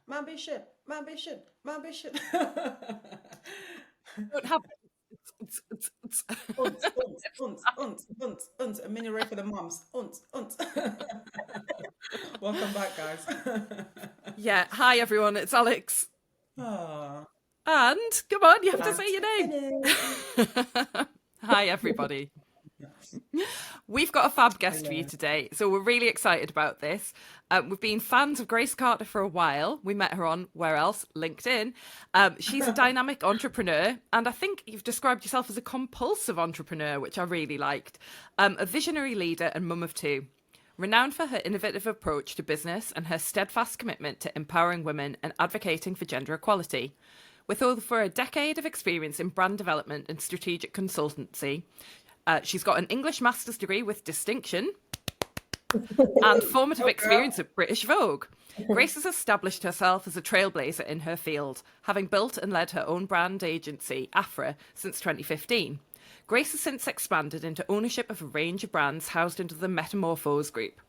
my ambition, my ambition, my ambition. Don't have Unt, unt, unt, unt, unt, unt. A mini rave for the mums. Unt, unt. Welcome back, guys. Yeah. Hi everyone, it's Alex. Ah, And come on, you have to and say your name. Tiffany. Hi everybody. We've got a fab guest for you Hello. today, so we're really excited about this. We've been fans of Grace Carter for a while. We met her on, where else? LinkedIn. She's a dynamic entrepreneur, and I think you've described yourself as a compulsive entrepreneur, which I really liked. A visionary leader and mum of two. Renowned for her innovative approach to business and her steadfast commitment to empowering women and advocating for gender equality. With over a decade of experience in brand development and strategic consultancy, she's got an English master's degree with distinction and formative Oh, girl. experience at British Vogue. Grace has established herself as a trailblazer in her field, having built and led her own brand agency, Afra, since 2015. Grace has since expanded into ownership of a range of brands housed under the Metamorphose Group.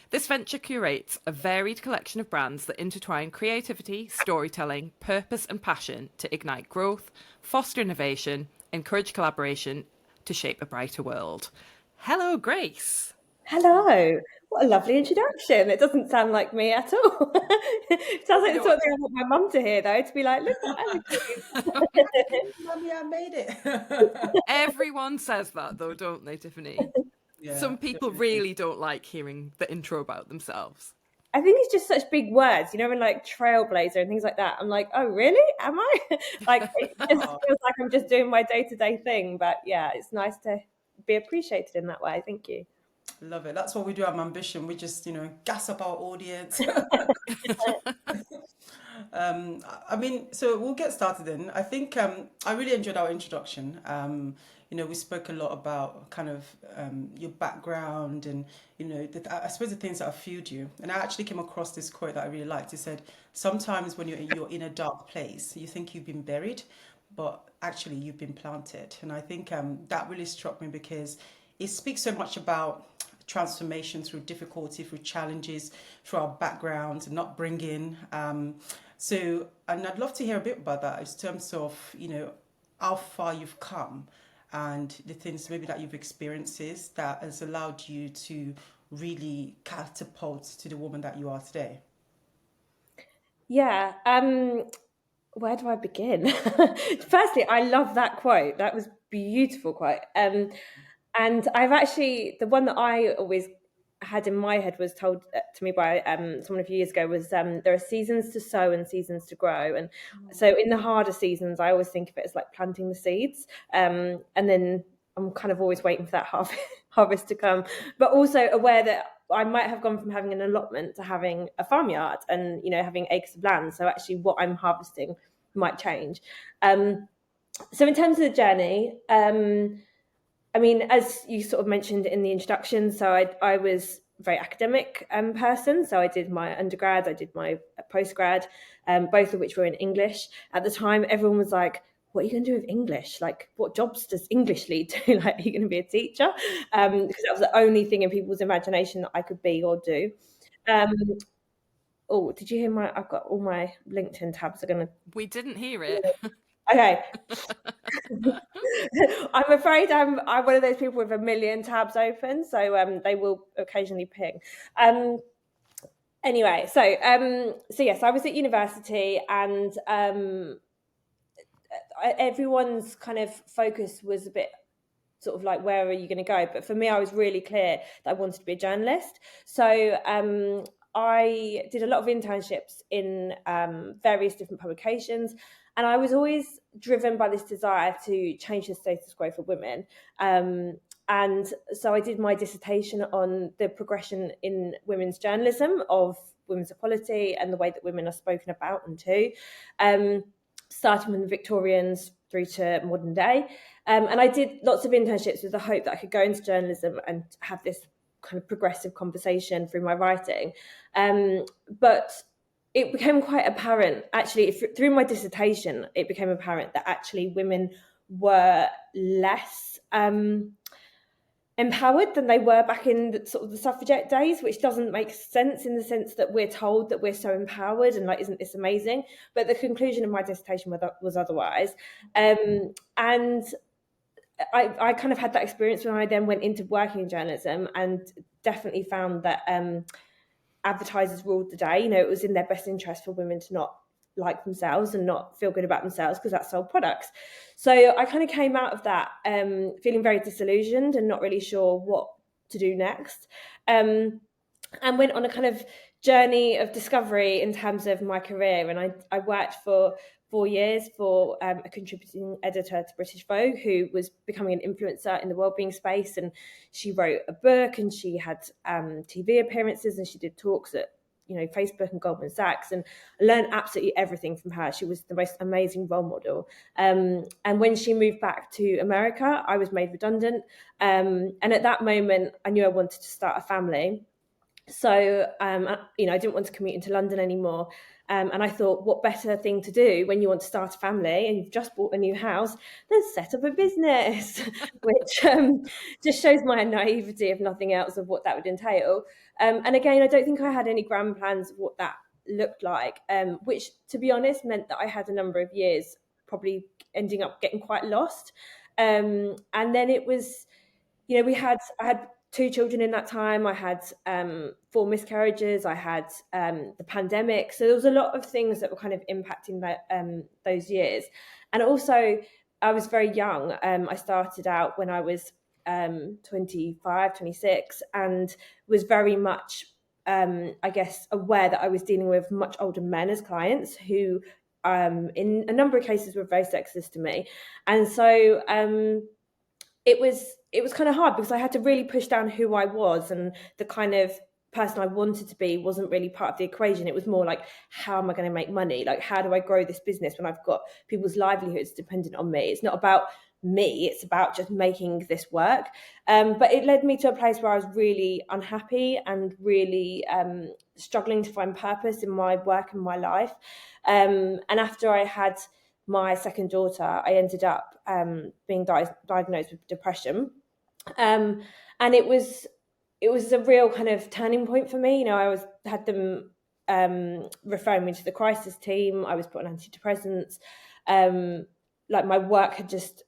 This venture curates a varied collection of brands that intertwine creativity, storytelling, purpose, and passion to ignite growth, foster innovation, encourage collaboration to shape a brighter world. Hello, Grace. Hello. What a lovely introduction. It doesn't sound like me at all. It sounds like the sort of thing I want my mum to hear, though, to be like, look what Alex is. Mommy, I made it. Everyone says that, though, don't they, Tiffany? Yeah, Some people definitely. really don't like hearing the intro about themselves. I think it's just such big words, you know, and like trailblazer and things like that. I'm like, oh, really? Am I? Like, it just Oh, feels like I'm just doing my day-to-day thing. But yeah, it's nice to be appreciated in that way. Thank you. love it. That's what we do at Ambition. We just, gas up our audience. I mean, so we'll get started then. I think I really enjoyed our introduction. We spoke a lot about kind of your background and, I suppose the things that have fueled you. And I actually came across this quote that I really liked. It said, sometimes when you're in a dark place, you think you've been buried, but actually you've been planted. And I think that really struck me because it speaks so much about transformation through difficulty, through challenges, through our backgrounds and upbringing. And I'd love to hear a bit about that in terms of, how far you've come and the things maybe that you've experienced that has allowed you to really catapult to the woman that you are today. Yeah. Where do I begin? Firstly, I love that quote. That was beautiful quote. And I've actually, the one that I always had in my head was told to me by someone a few years ago was there are seasons to sow and seasons to grow. And so in the harder seasons, I always think of it as like planting the seeds. And then I'm kind of always waiting for that harvest to come, but also aware that I might have gone from having an allotment to having a farmyard and, having acres of land. So actually what I'm harvesting might change. So in terms of the journey, I mean, as you sort of mentioned in the introduction, so I was a very academic person. So I did my undergrad, I did my postgrad, both of which were in English. At the time, everyone was like, what are you going to do with English? Like, what jobs does English lead to? Like, are you going to be a teacher? Because that was the only thing in people's imagination that I could be or do. Um, oh, did you hear I've got all my LinkedIn tabs are going to. We didn't hear it. Okay. I'm afraid I'm one of those people with a million tabs open, so they will occasionally ping. Anyway, so yes, I was at university, and everyone's kind of focus was a bit sort of like, where are you going to go? But for me, I was really clear that I wanted to be a journalist. So I did a lot of internships in various different publications. And I was always driven by this desire to change the status quo for women. And so I did my dissertation on the progression in women's journalism of women's equality and the way that women are spoken about and to, starting from the Victorians through to modern day. And I did lots of internships with the hope that I could go into journalism and have this kind of progressive conversation through my writing. But it became quite apparent, actually, through my dissertation, it became apparent that actually women were less empowered than they were back in sort of the suffragette days, which doesn't make sense in the sense that we're told that we're so empowered and like, isn't this amazing? But the conclusion of my dissertation was otherwise. And I kind of had that experience when I then went into working in journalism, and definitely found that advertisers ruled the day. You know, it was in their best interest for women to not like themselves and not feel good about themselves because that sold products. So I kind of came out of that feeling very disillusioned and not really sure what to do next, and went on a kind of journey of discovery in terms of my career. And I worked for 4 years for a contributing editor to British Vogue, who was becoming an influencer in the wellbeing space. And she wrote a book, and she had TV appearances, and she did talks at Facebook and Goldman Sachs, and I learned absolutely everything from her. She was the most amazing role model. And when she moved back to America, I was made redundant. And at that moment, I knew I wanted to start a family. So, I didn't want to commute into London anymore. And I thought, what better thing to do when you want to start a family and you've just bought a new house than set up a business, which just shows my naivety, if nothing else, of what that would entail. And again, I don't think I had any grand plans of what that looked like, which, to be honest, meant that I had a number of years probably ending up getting quite lost. And then it was, I had 2 children in that time. I had 4 miscarriages. I had the pandemic. So there was a lot of things that were kind of impacting those years. And also, I was very young. I started out when I was 25, 26, and was very much, I guess, aware that I was dealing with much older men as clients who, in a number of cases, were very sexist to me. And so it was kind of hard because I had to really push down who I was, and the kind of person I wanted to be wasn't really part of the equation. It was more like, how am I going to make money? Like, how do I grow this business when I've got people's livelihoods dependent on me? It's not about me, it's about just making this work. But it led me to a place where I was really unhappy and really struggling to find purpose in my work and my life. And after I had my second daughter, I ended up being diagnosed with depression. And it was a real kind of turning point for me. I had them referring me to the crisis team. I was put on antidepressants. Like, my work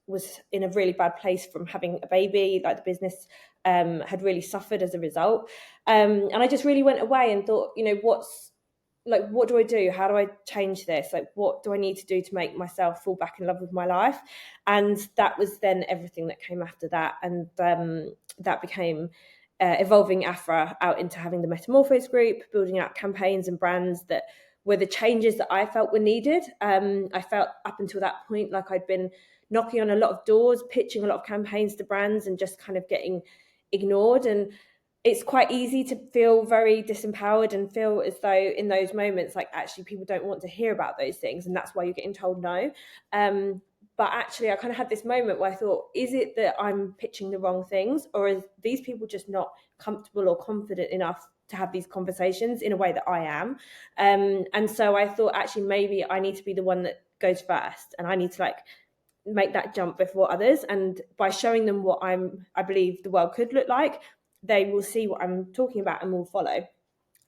was in a really bad place from having a baby. Like, the business had really suffered as a result. And I just really went away and thought, what do I do? How do I change this? Like, what do I need to do to make myself fall back in love with my life? And that was then everything that came after that. And that became evolving Afra out into having the Metamorphose group, building out campaigns and brands that were the changes that I felt were needed. I felt up until that point like I'd been knocking on a lot of doors, pitching a lot of campaigns to brands, and just kind of getting ignored. And it's quite easy to feel very disempowered and feel as though in those moments, like, actually people don't want to hear about those things, and that's why you're getting told no. But actually, I kind of had this moment where I thought, is it that I'm pitching the wrong things, or are these people just not comfortable or confident enough to have these conversations in a way that I am? And so I thought, actually, maybe I need to be the one that goes first, and I need to make that jump before others. And by showing them what I believe the world could look like, they will see what I'm talking about and will follow.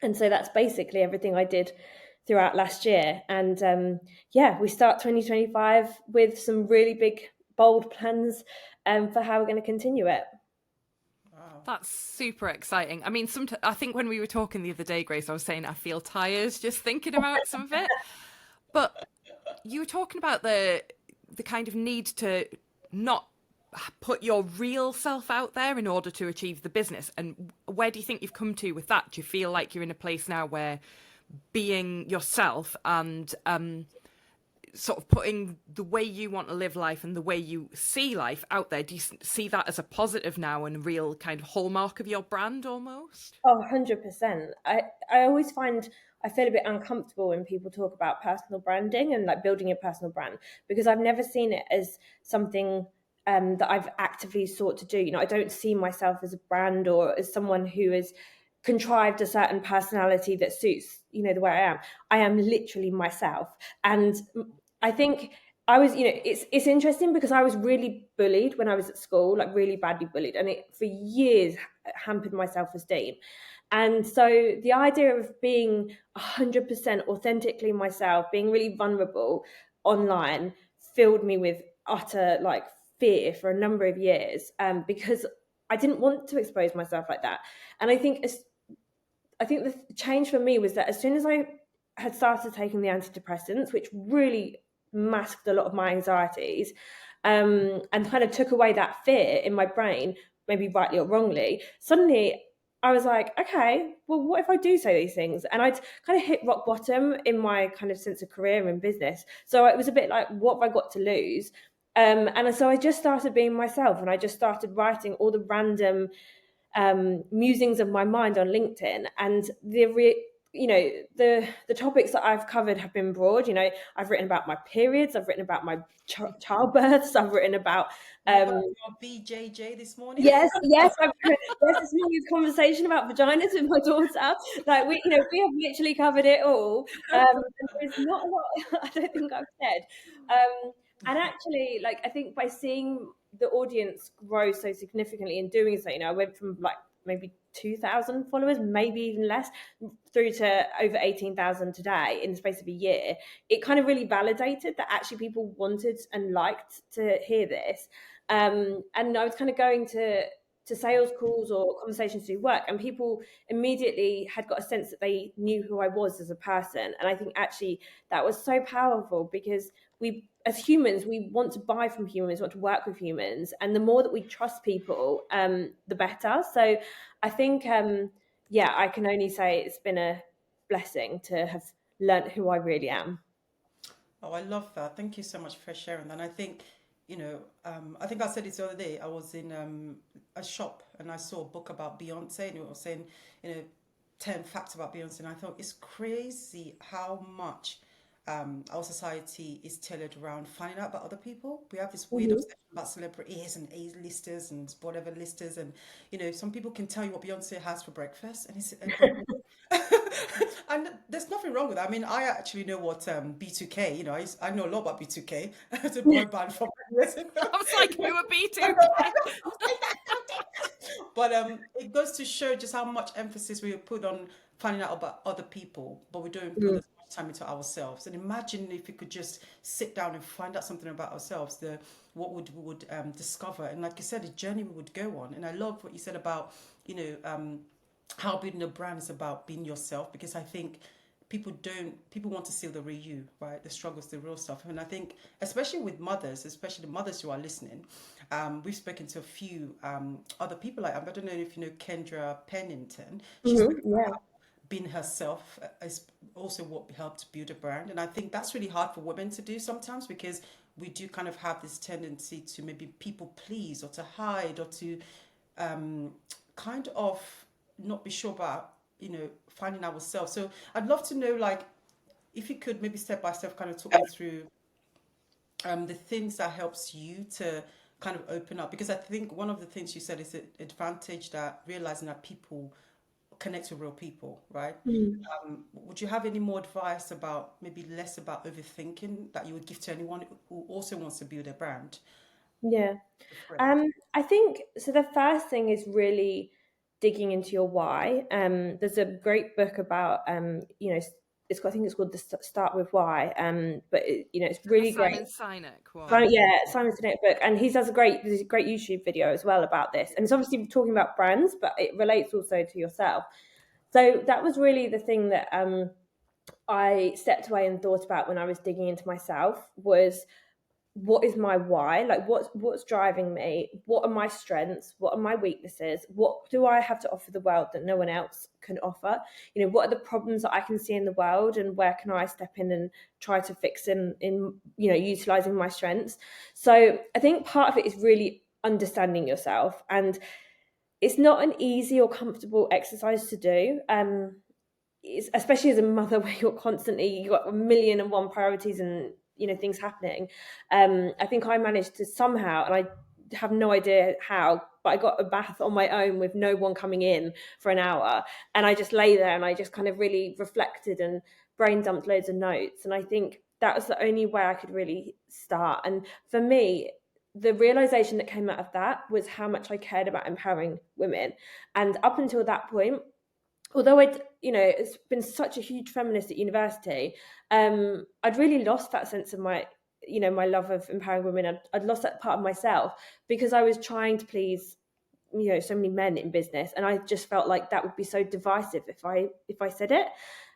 And so that's basically everything I did throughout last year. And we start 2025 with some really big, bold plans for how we're going to continue it. Wow. That's super exciting. I mean, I think when we were talking the other day, Grace, I was saying I feel tired just thinking about some of it. But you were talking about the kind of need to not put your real self out there in order to achieve the business. And where do you think you've come to with that? Do you feel like you're in a place now where being yourself and sort of putting the way you want to live life and the way you see life out there, do you see that as a positive now and a real kind of hallmark of your brand almost? Oh, 100%. I always I feel a bit uncomfortable when people talk about personal branding and like building a personal brand, because I've never seen it as something that I've actively sought to do. I don't see myself as a brand or as someone who has contrived a certain personality that suits, the way I am. I am literally myself. And I think I was, it's interesting because I was really bullied when I was at school, like really badly bullied, and it for years hampered my self-esteem. And so the idea of being 100% authentically myself, being really vulnerable online, filled me with utter like fear for a number of years, because I didn't want to expose myself like that. And I think the change for me was that as soon as I had started taking the antidepressants, which really masked a lot of my anxieties, and kind of took away that fear in my brain, maybe rightly or wrongly, suddenly I was like, okay, well, what if I do say these things? And I'd kind of hit rock bottom in my kind of sense of career and business. So it was a bit like, what have I got to lose? And so I just started being myself, and I just started writing all the random musings of my mind on LinkedIn, and the topics that I've covered have been broad. I've written about my periods, I've written about my childbirths, I've written about What about your BJJ this morning? yes, this morning's conversation about vaginas with my daughter. Like we have literally covered it all. There's not a lot I don't think I've said. And actually, like, I think by seeing the audience grow so significantly in doing so, I went from like maybe 2,000 followers, maybe even less, through to over 18,000 today in the space of a year. It kind of really validated that actually people wanted and liked to hear this. And I was kind of going to sales calls or conversations to do work, and people immediately had got a sense that they knew who I was as a person. And I think actually that was so powerful, because we, as humans, we want to buy from humans, want to work with humans, and the more that we trust people, the better. So I think I can only say it's been a blessing to have learnt who I really am. Oh, I love that. Thank you so much for sharing that. And I think, I think I said this the other day. I was in a shop and I saw a book about Beyonce, and it was saying, you know, 10 facts about Beyonce. And I thought it's crazy how much our society is tailored around finding out about other people. We have this weird Mhm. obsession about celebrities and A-listers and whatever listers. And, some people can tell you what Beyonce has for breakfast. And there's nothing wrong with that. I mean, I actually know what B2K, I know a lot about B2K. It's a boy band from years ago. I was like, who would be I too? know, I know, don't say that, don't say that. But it goes to show just how much emphasis we put on finding out about other people, but we don't put Mm. as much time into ourselves. And imagine if we could just sit down and find out something about ourselves, what we would discover. And like you said, the journey we would go on. And I love what you said about, how building a brand is about being yourself, because I think people want to see the real you, right? The struggles, the real stuff. And I think especially with mothers, especially the mothers who are listening, we've spoken to a few other people. Like, I don't know if you know Kendra Pennington. She's Mhm. Yeah. being herself is also what helped build a brand. And I think that's really hard for women to do sometimes, because we do kind of have this tendency to maybe people please, or to hide, or to kind of not be sure about, finding ourselves. So I'd love to know, like, if you could maybe step by step kind of talk me through the things that helps you to kind of open up, because I think one of the things you said is the advantage, that realizing that people connect with real people, right? Mm. Would you have any more advice about, maybe less about overthinking, that you would give to anyone who also wants to build a brand? Yeah. Great. I think so. The first thing is really digging into your why. There's a great book about I think it's called the Start with Why. But it's The really great. Simon Sinek So, one. yeah, Simon Sinek book, and he does there's a great YouTube video as well about this, and it's obviously talking about brands, but it relates also to yourself. So that was really the thing that I stepped away and thought about when I was digging into myself, was what is my why, like what's driving me, what are my strengths, what are my weaknesses, what do I have to offer the world that no one else can offer, what are the problems that I can see in the world, and where can I step in and try to fix in utilizing my strengths. So I think part of it is really understanding yourself, and it's not an easy or comfortable exercise to do, especially as a mother, where you've got a million and one priorities and things happening. I think I managed to somehow, and I have no idea how, but I got a bath on my own with no one coming in for an hour, and I just lay there and I just kind of really reflected and brain dumped loads of notes. And I think that was the only way I could really start. And for me, the realization that came out of that was how much I cared about empowering women. And up until that point, although it's been such a huge feminist at university, I'd really lost that sense of my love of empowering women. I'd lost that part of myself because I was trying to please so many men in business, and I just felt like that would be so divisive if I said it.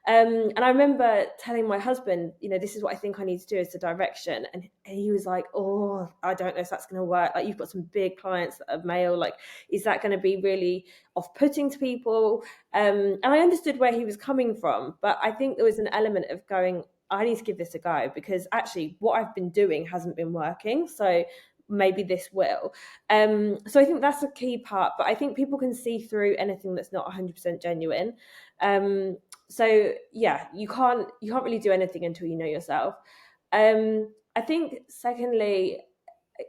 And I remember telling my husband, this is what I think I need to do as the direction, and he was like, oh, I don't know if that's going to work, like you've got some big clients that are male, like is that going to be really off-putting to people? And I understood where he was coming from, but I think there was an element of going, I need to give this a go, because actually what I've been doing hasn't been working, so maybe this will. So I think that's a key part, but I think people can see through anything that's not 100% genuine. So yeah, you can't really do anything until you know yourself. I think secondly,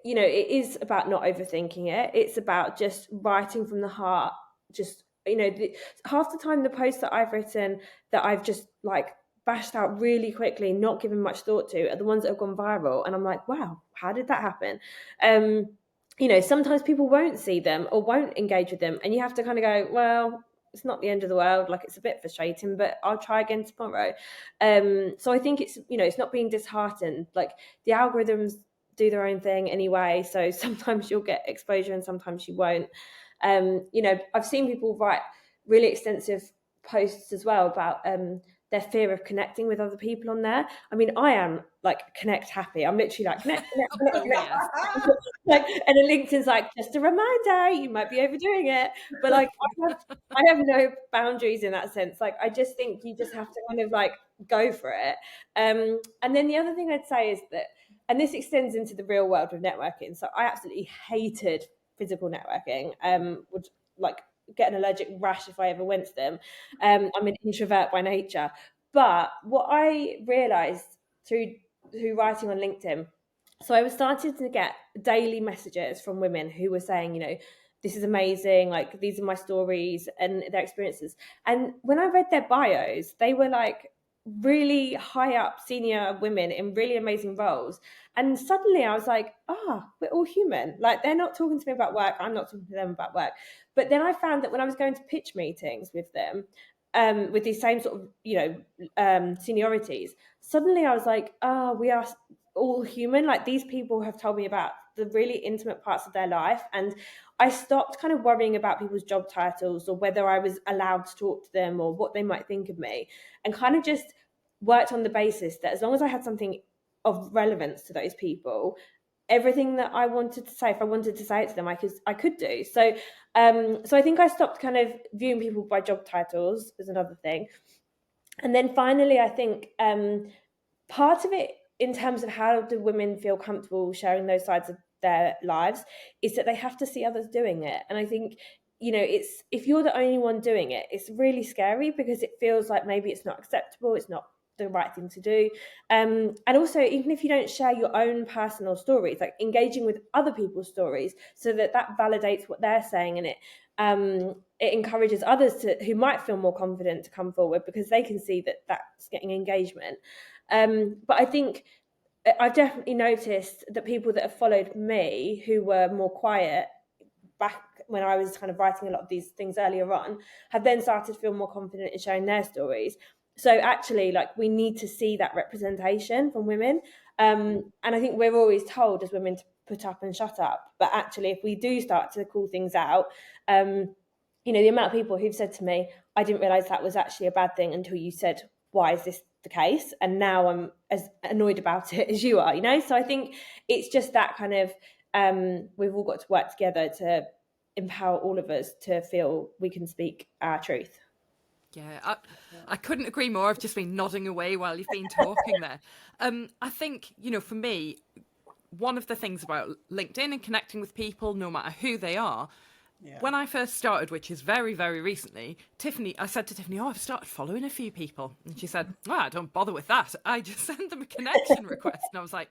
it is about not overthinking it. It's about just writing from the heart. Just half the time the posts that I've written that I've just like bashed out really quickly, not giving much thought to, are the ones that have gone viral, and I'm like, wow, how did that happen? Sometimes people won't see them or won't engage with them, and you have to kind of go, well, it's not the end of the world, like it's a bit frustrating, but I'll try again tomorrow. So I think it's not being disheartened. Like the algorithms do their own thing anyway, so sometimes you'll get exposure and sometimes you won't. I've seen people write really extensive posts as well about their fear of connecting with other people on there. I mean, I am like connect happy. I'm literally like connect. Oh, yes. Like, and then LinkedIn's like, just a reminder, you might be overdoing it. But like, I have no boundaries in that sense. Like, I just think you just have to kind of like go for it. And then the other thing I'd say is that, and this extends into the real world of networking. So I absolutely hated physical networking. Would like get an allergic rash if I ever went to them. I'm an introvert by nature. But what I realized through writing on LinkedIn, so I was starting to get daily messages from women who were saying, this is amazing, like these are my stories and their experiences. And when I read their bios, they were like really high up senior women in really amazing roles. And suddenly I was like, we're all human. Like they're not talking to me about work, I'm not talking to them about work. But then I found that when I was going to pitch meetings with them, with these same sort of seniorities, suddenly I was like, we are all human. Like these people have told me about the really intimate parts of their life, and I stopped kind of worrying about people's job titles or whether I was allowed to talk to them or what they might think of me, and kind of just worked on the basis that as long as I had something of relevance to those people, everything that I wanted to say, if I wanted to say it to them, I could do. So I think I stopped kind of viewing people by job titles as another thing. And then finally, I think part of it in terms of how do women feel comfortable sharing those sides of their lives is that they have to see others doing it. And I think, it's, if you're the only one doing it, it's really scary because it feels like maybe it's not acceptable, it's not the right thing to do. And also, even if you don't share your own personal stories, like engaging with other people's stories so that validates what they're saying, and it encourages others who might feel more confident to come forward because they can see that that's getting engagement. But I think I've definitely noticed that people that have followed me who were more quiet back when I was kind of writing a lot of these things earlier on have then started to feel more confident in sharing their stories. So actually, like, we need to see that representation from women. And I think we're always told as women to put up and shut up. But actually, if we do start to call things out, the amount of people who've said to me, I didn't realize that was actually a bad thing until you said, why is this the case? And now I'm as annoyed about it as you are, So I think it's just that kind of, we've all got to work together to empower all of us to feel we can speak our truth. Yeah, I couldn't agree more. I've just been nodding away while you've been talking there. I think, for me, one of the things about LinkedIn and connecting with people, no matter who they are, when I first started, which is very, very recently, I said to Tiffany, I've started following a few people. And she said, I don't bother with that. I just send them a connection request. And I was like,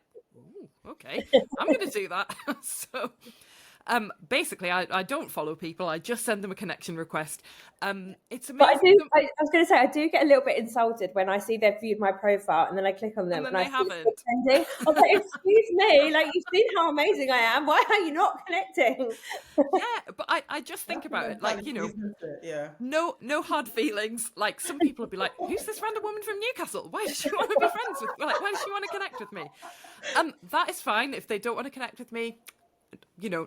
okay, I'm going to do that. So Basically, I don't follow people. I just send them a connection request. It's But amazing. I was going to say, I do get a little bit insulted when I see they've viewed my profile and then I click on them And then and I they see it's still haven't. pending. I was like, excuse me, like you've seen how amazing I am. Why are you not connecting? Yeah, but I just think That's the about it, like, mentality, isn't it? Yeah. no hard feelings. Like, some people would be like, "Who's this random woman from Newcastle? Why does she want to be friends with? Like, why does she want to connect with me?" That is fine if they don't want to connect with me.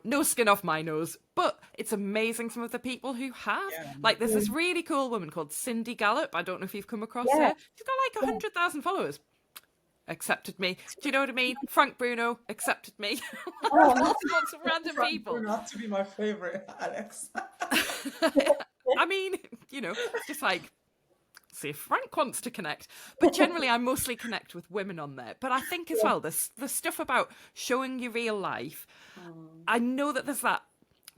No skin off my nose. But it's amazing some of the people who have. Yeah. Like, there's this really cool woman called Cindy Gallop. I don't know if you've come across Yeah. her. She's got like 100,000 followers. Accepted me. Do you know what I mean? Frank Bruno accepted me. Oh, Lots of random Frank people. Bruno had to be my favorite, Alex. I mean, it's just like, see if Frank wants to connect. But generally, I mostly connect with women on there. But I think as well, the stuff about showing your real life, I know that there's that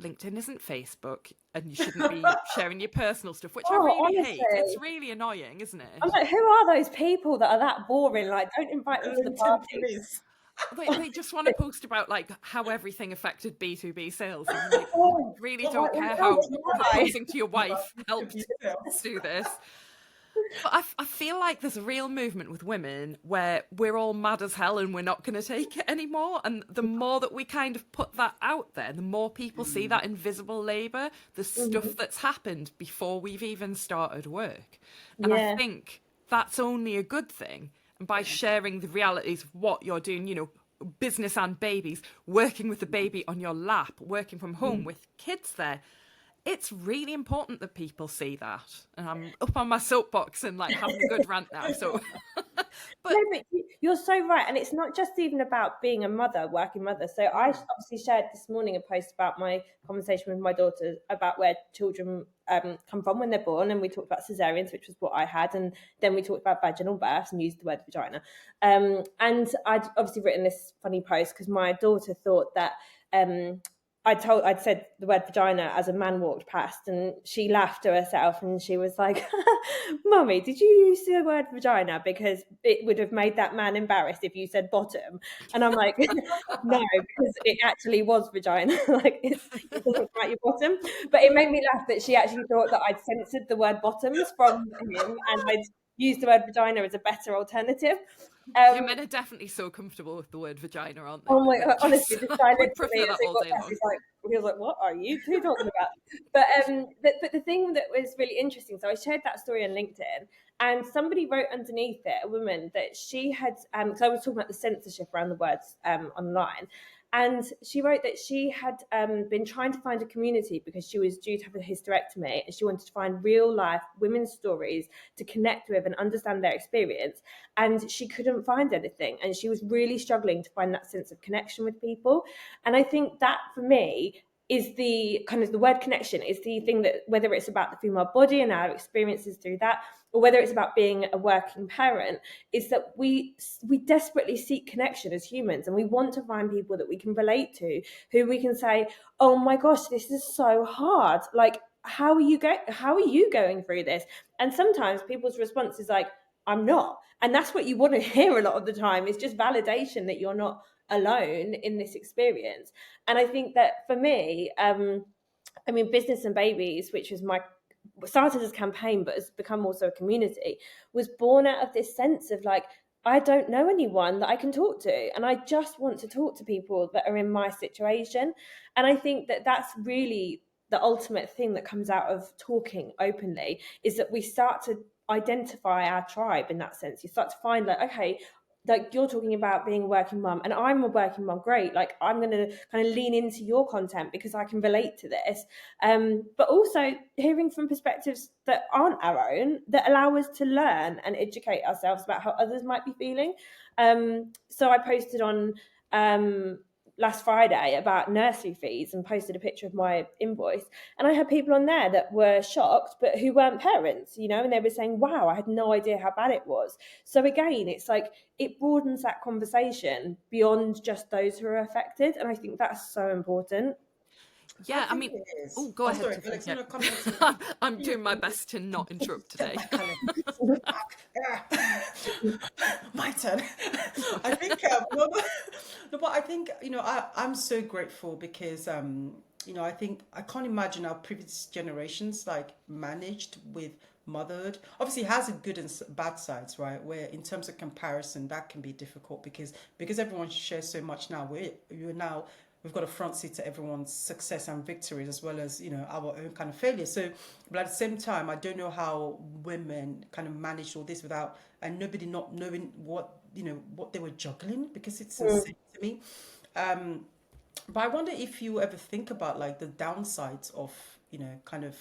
LinkedIn isn't Facebook and you shouldn't be sharing your personal stuff, which I really hate. It's honestly. really annoying, isn't it? I'm like, who are those people that are that boring? Like, don't invite them to the LinkedIn party. police. They just want to post about like how everything affected B2B sales. And like, really But, don't like, care how how do I? proposing to your wife helped Yeah. do this. But I feel like there's a real movement with women where we're all mad as hell and we're not going to take it anymore. And the more that we kind of put that out there, the more people see that invisible labour, the stuff that's happened before we've even started work. And I Yeah. think that's only a good thing. And by sharing the realities of what you're doing, business and babies, working with the baby on your lap, working from home with kids there, it's really important that people see that. And I'm up on my soapbox and like having a good rant now. So, but No, but you're so right. And it's not just even about being a mother, working mother. So I obviously shared this morning a post about my conversation with my daughter about where children come from when they're born. And we talked about cesareans, which was what I had. And then we talked about vaginal births and used the word vagina. And I'd obviously written this funny post because my daughter thought that I'd said the word vagina as a man walked past, and she laughed to herself and she was like, "Mummy, did you use the word vagina because it would have made that man embarrassed if you said bottom?" And I'm like, "No, because it actually was vagina. Like it doesn't write your bottom." But it made me laugh that she actually thought that I'd censored the word bottoms from him and I'd used the word vagina as a better alternative. your men are definitely so comfortable with the word vagina, aren't they? Oh my god! Honestly, this guy Would looked at me prefer as that he all got day back. long. He was like, "What are you two talking about?" But the thing that was really interesting. So I shared that story on LinkedIn, and somebody wrote underneath it, a woman, that she had. So I was talking about the censorship around the words online, and she wrote that she had been trying to find a community because she was due to have a hysterectomy, and she wanted to find real life women's stories to connect with and understand their experience, and she couldn't find anything, and she was really struggling to find that sense of connection with people. And I think that for me is the kind of the word connection is the thing that, whether it's about the female body and our experiences through that, or whether it's about being a working parent, is that we desperately seek connection as humans, and we want to find people that we can relate to, who we can say, "Oh my gosh, this is so hard, like how are you going through this?" And sometimes people's response is like, "I'm not." And that's what you want to hear a lot of the time, is just validation that you're not alone in this experience. And I think that for me, Business and Babies, which was my started as a campaign but has become also a community, was born out of this sense of like, I don't know anyone that I can talk to, and I just want to talk to people that are in my situation. And I think that that's really the ultimate thing that comes out of talking openly, is that we start to identify our tribe in that sense. You start to find like, okay, like you're talking about being a working mum and I'm a working mum, great, like I'm going to kind of lean into your content because I can relate to this, but also hearing from perspectives that aren't our own, that allow us to learn and educate ourselves about how others might be feeling. So I posted on last Friday about nursery fees and posted a picture of my invoice, and I had people on there that were shocked but who weren't parents, and they were saying, "Wow, I had no idea how bad it was." So again, it's like it broadens that conversation beyond just those who are affected, and I think that's so important. I Yeah, I think mean, it oh, is. go Oh, ahead, sorry, Tiffany. Alex, Yeah. no, come on to I'm doing my best to not interrupt get today. back, Alex. Get back. My turn. I think no, no, but I think I'm so grateful because I think I can't imagine how previous generations like managed with motherhood. Obviously, it has a good and bad sides, right? Where in terms of comparison, that can be difficult because everyone shares so much now. We're now we've got a front seat to everyone's success and victories as well as our own kind of failures. So, but at the same time, I don't know how women kind of managed all this without and nobody not knowing what they were juggling because it's insane to me. Um, but I wonder if you ever think about like the downsides of kind of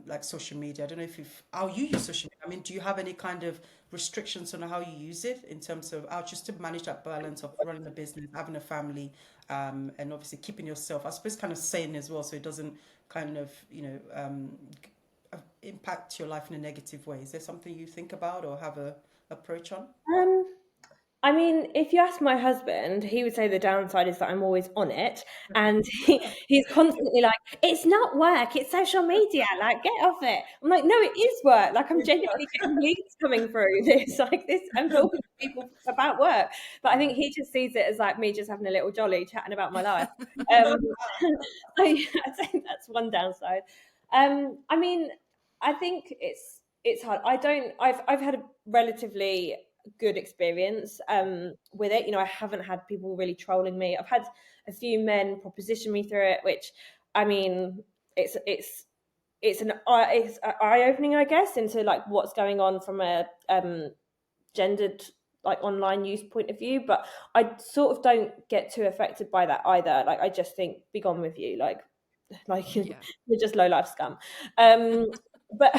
like social media. I don't know if you've how you use social media. I mean, do you have any kind of restrictions on how you use it in terms of how just to manage that balance of running a business, having a family, and obviously keeping yourself, I suppose, kind of sane as well, so it doesn't kind of impact your life in a negative way. Is there something you think about or have a approach on? Um, I mean, if you ask my husband, he would say the downside is that I'm always on it, and he's constantly like, "It's not work, it's social media. Like, get off it." I'm like, "No, it is work. Like, I'm genuinely getting leads coming through this, like this. I'm talking to people about work." But I think he just sees it as like me just having a little jolly, chatting about my life. Um, so yeah, I think that's one downside. I mean, I think it's hard. I've had a relatively good experience with it. I haven't had people really trolling me. I've had a few men proposition me through it, which I mean, it's eye opening, I guess, into like what's going on from a gendered like online use point of view. But I sort of don't get too affected by that either. Like I just think, be gone with you, like Yeah. you're just low life scum. But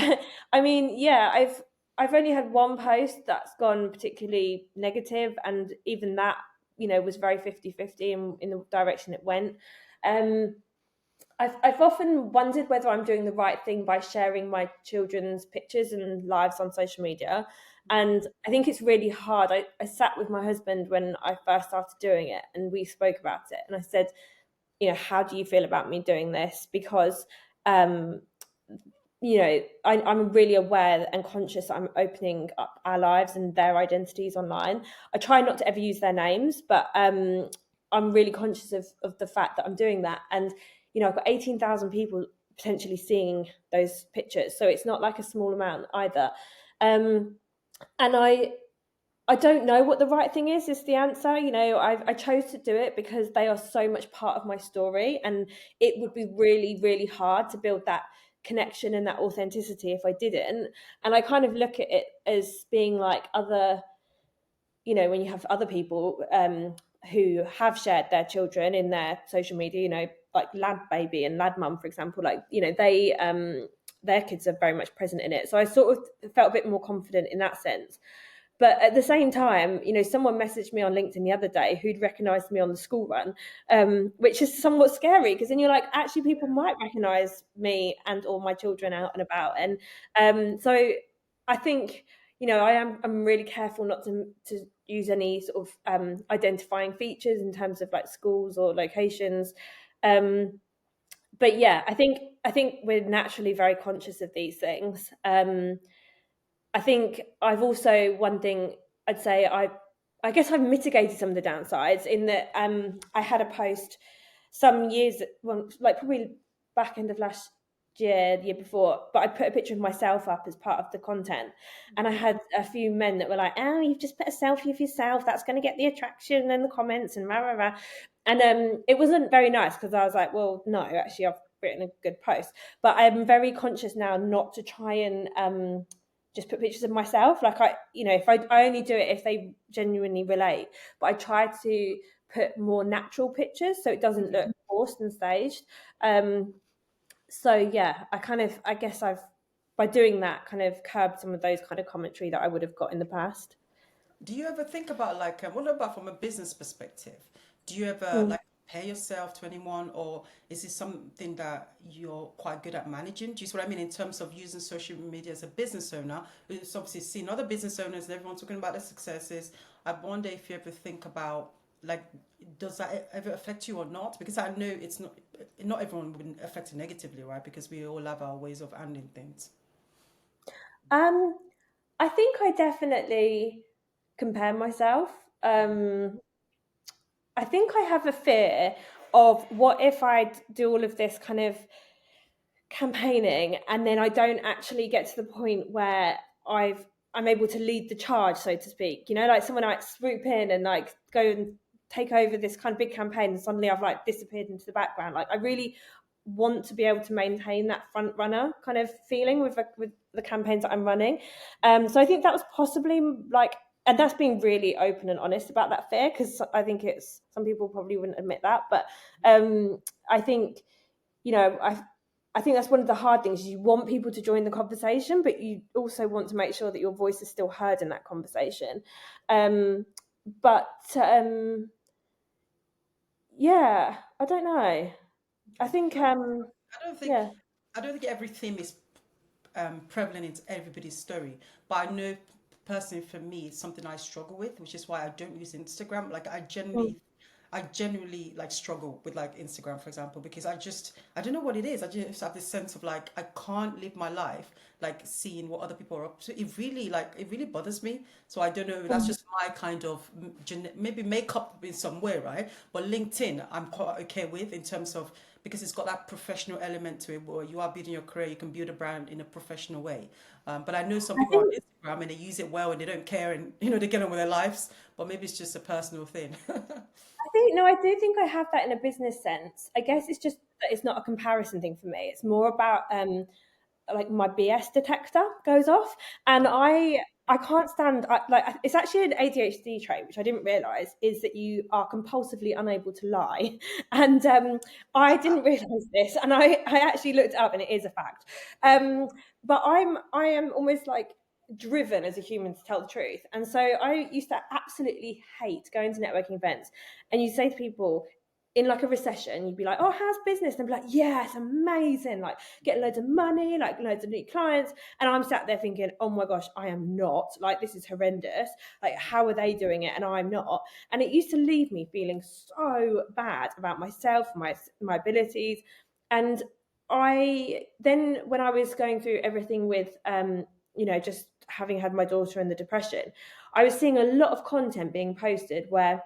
I mean, yeah, I've only had one post that's gone particularly negative, and even that was very 50-50 in the direction it went. um I've often wondered whether I'm doing the right thing by sharing my children's pictures and lives on social media. And I think it's really hard. I sat with my husband when I first started doing it and we spoke about it. And I said, how do you feel about me doing this? Because um, I'm really aware and conscious that I'm opening up our lives and their identities online. I try not to ever use their names, but I'm really conscious of the fact that I'm doing that. And, I've got 18,000 people potentially seeing those pictures. So it's not like a small amount either. And I don't know what the right thing is the answer. I chose to do it because they are so much part of my story, and it would be really, really hard to build that connection and that authenticity if I didn't. And I kind of look at it as being like other, when you have other people who have shared their children in their social media, like Lad Baby and Lad Mum, for example, like, they their kids are very much present in it. So I sort of felt a bit more confident in that sense. But at the same time, someone messaged me on LinkedIn the other day who'd recognized me on the school run, which is somewhat scary because then you're like, actually, people might recognize me and all my children out and about. And so I think, I'm really careful not to use any sort of identifying features in terms of like schools or locations. But yeah, I think we're naturally very conscious of these things. I think I've also one thing I'd say I guess I've mitigated some of the downsides in that I had a post some years, well, like probably back end of last year, the year before, but I put a picture of myself up as part of the content, and I had a few men that were like, "Oh, you've just put a selfie of yourself. That's going to get the attraction and the comments and rah rah rah," and it wasn't very nice because I was like, "Well, no, actually, I've written a good post," but I'm very conscious now not to try and just put pictures of myself. Like if I only do it if they genuinely relate, but I try to put more natural pictures so it doesn't look forced and staged. So yeah, I guess I've by doing that kind of curbed some of those kind of commentary that I would have got in the past. Do you ever think about like what about from a business perspective? Do you ever Mm. like compare yourself to anyone, or is this something that you're quite good at managing? Do you see what I mean in terms of using social media as a business owner? It's obviously seen other business owners and everyone talking about their successes. I wonder if you ever think about like, does that ever affect you or not? Because I know it's not everyone would affect it negatively, right? Because we all have our ways of handling things. Um, I think I definitely compare myself. I think I have a fear of what if I do all of this kind of campaigning and then I don't actually get to the point where I'm able to lead the charge, so to speak. You know, like someone might swoop in and like go and take over this kind of big campaign, and suddenly I've like disappeared into the background. Like I really want to be able to maintain that front runner kind of feeling with the campaigns that I'm running. So I think that was possibly like, and that's being really open and honest about that fear, because I think it's, some people probably wouldn't admit that, but I think, you know, I think that's one of the hard things. You want people to join the conversation, but you also want to make sure that your voice is still heard in that conversation. But yeah, I don't know. I Okay. think I don't think yeah. I don't think every theme is prevalent in everybody's story. But I know personally for me, it's something I struggle with, which is why I don't use Instagram. Like Mm. I genuinely like struggle with like Instagram, for example, because I don't know what it is. I just have this sense of like I can't live my life like seeing what other people are up to. It really bothers me. So I don't know. That's Mm. just my kind of maybe makeup in some way, right? But LinkedIn, I'm quite okay with in terms of because it's got that professional element to it where you are building your career, you can build a brand in a professional way. But I know some I people are on think Instagram and they use it well and they don't care and they get on with their lives. But maybe it's just a personal thing. no, I do think I have that in a business sense. I guess it's just that it's not a comparison thing for me. It's more about like my BS detector goes off, and I can't stand like it's actually an ADHD trait, which I didn't realize is that you are compulsively unable to lie, and I didn't realize this, and I actually looked it up, and it is a fact. But I am almost like driven as a human to tell the truth, and so I used to absolutely hate going to networking events, and you say to people in like a recession, you'd be like, "Oh, how's business?" And they'd be like, "Yeah, it's amazing. Like, getting loads of money, like loads of new clients." And I'm sat there thinking, "Oh my gosh, I am not. Like, this is horrendous. Like, how are they doing it and I'm not?" And it used to leave me feeling so bad about myself, my abilities. And I then, when I was going through everything with you know, just having had my daughter and the depression, I was seeing a lot of content being posted where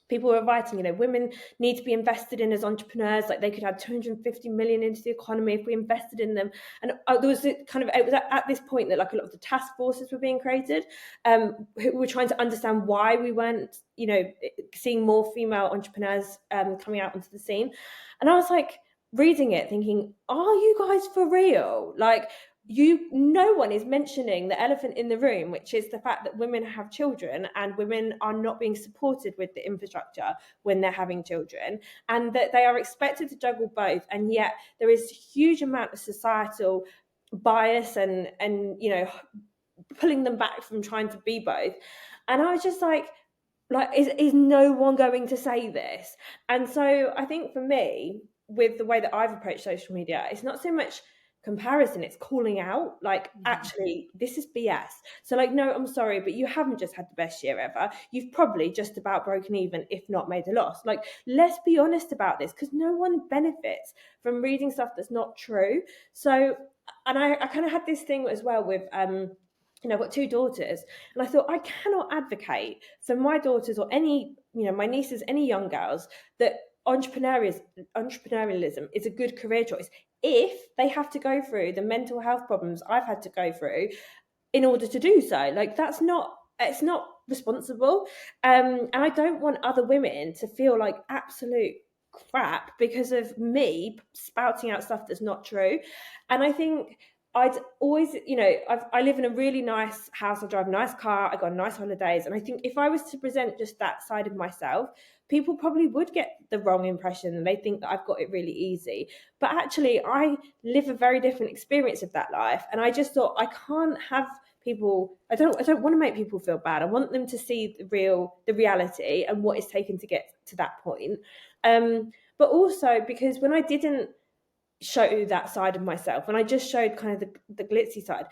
people were writing, you know, women need to be invested in as entrepreneurs, like they could add 250 million into the economy if we invested in them. And there was kind of, it was at this point that like a lot of the task forces were being created, who were trying to understand why we weren't, you know, seeing more female entrepreneurs coming out onto the scene. And I was like reading it thinking, are you guys for real? Like, no one is mentioning the elephant in the room, which is the fact that women have children and women are not being supported with the infrastructure when they're having children, and that they are expected to juggle both, and yet there is a huge amount of societal bias and you know, pulling them back from trying to be both. And I was just like is no one going to say this? And so I think for me, with the way that I've approached social media, it's not so much comparison, it's calling out like, actually this is BS. So like, no, I'm sorry, but you haven't just had the best year ever, you've probably just about broken even, if not made a loss. Like, let's be honest about this, because no one benefits from reading stuff that's not true. So, and I kind of had this thing as well with you know, I've got two daughters, and I thought I cannot advocate for my daughters or any, you know, my nieces, any young girls, that entrepreneurialism is a good career choice if they have to go through the mental health problems I've had to go through in order to do so. Like, that's not, it's not responsible. And I don't want other women to feel like absolute crap because of me spouting out stuff that's not true. And I think I'd always, you know, I live in a really nice house, I drive a nice car, I go on nice holidays. And I think if I was to present just that side of myself, people probably would get the wrong impression and they think that I've got it really easy. But actually, I live a very different experience of that life. And I just thought, I can't have people, I don't want to make people feel bad. I want them to see the reality and what it's taken to get to that point. But also because when I didn't show that side of myself, when I just showed kind of the glitzy side,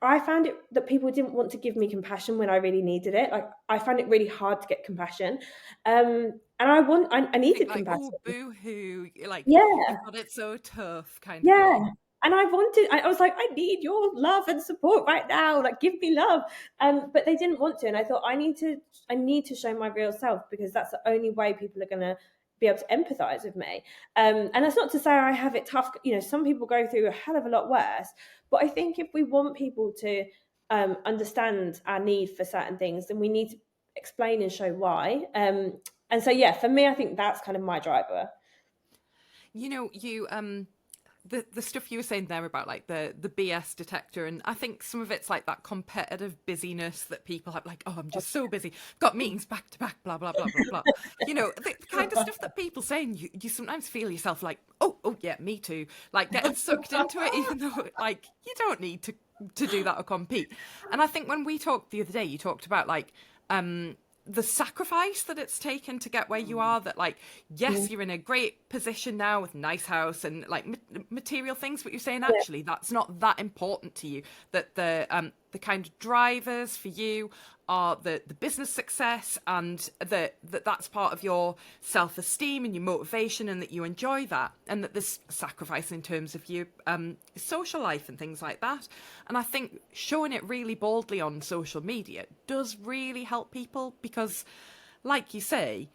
I found it that people didn't want to give me compassion when I really needed it. Like, I found it really hard to get compassion. And I Think needed like, compassion. oh, boo hoo, like you've Yeah. got it so tough, kind of Yeah. thing. And I was like, I need your love and support right now. Like, give me love. But they didn't want to. And I thought, I need to show my real self, because that's the only way people are going to be able to empathize with me. And that's not to say I have it tough. You know, some people go through a hell of a lot worse. But I think if we want people to understand our need for certain things, then we need to explain and show why. And so, yeah, for me, I think that's kind of my driver. You know, the stuff you were saying there about like the BS detector, and I think some of it's like that competitive busyness that people have, like, oh, I'm just so busy, got meetings back to back, blah blah blah blah blah. You know, the kind of stuff that people say, and you sometimes feel yourself like, oh yeah, me too, like getting sucked into it, even though like you don't need to do that or compete. And I think when we talked the other day, you talked about like the sacrifice that it's taken to get where you are, that like, yes, you're in a great position now with a nice house and like material things, but you're saying Yeah. actually that's not that important to you, that the kind of drivers for you are the business success, and that's part of your self-esteem and your motivation, and that you enjoy that, and that there's sacrifice in terms of your social life and things like that. And I think showing it really boldly on social media does really help people, because like you say,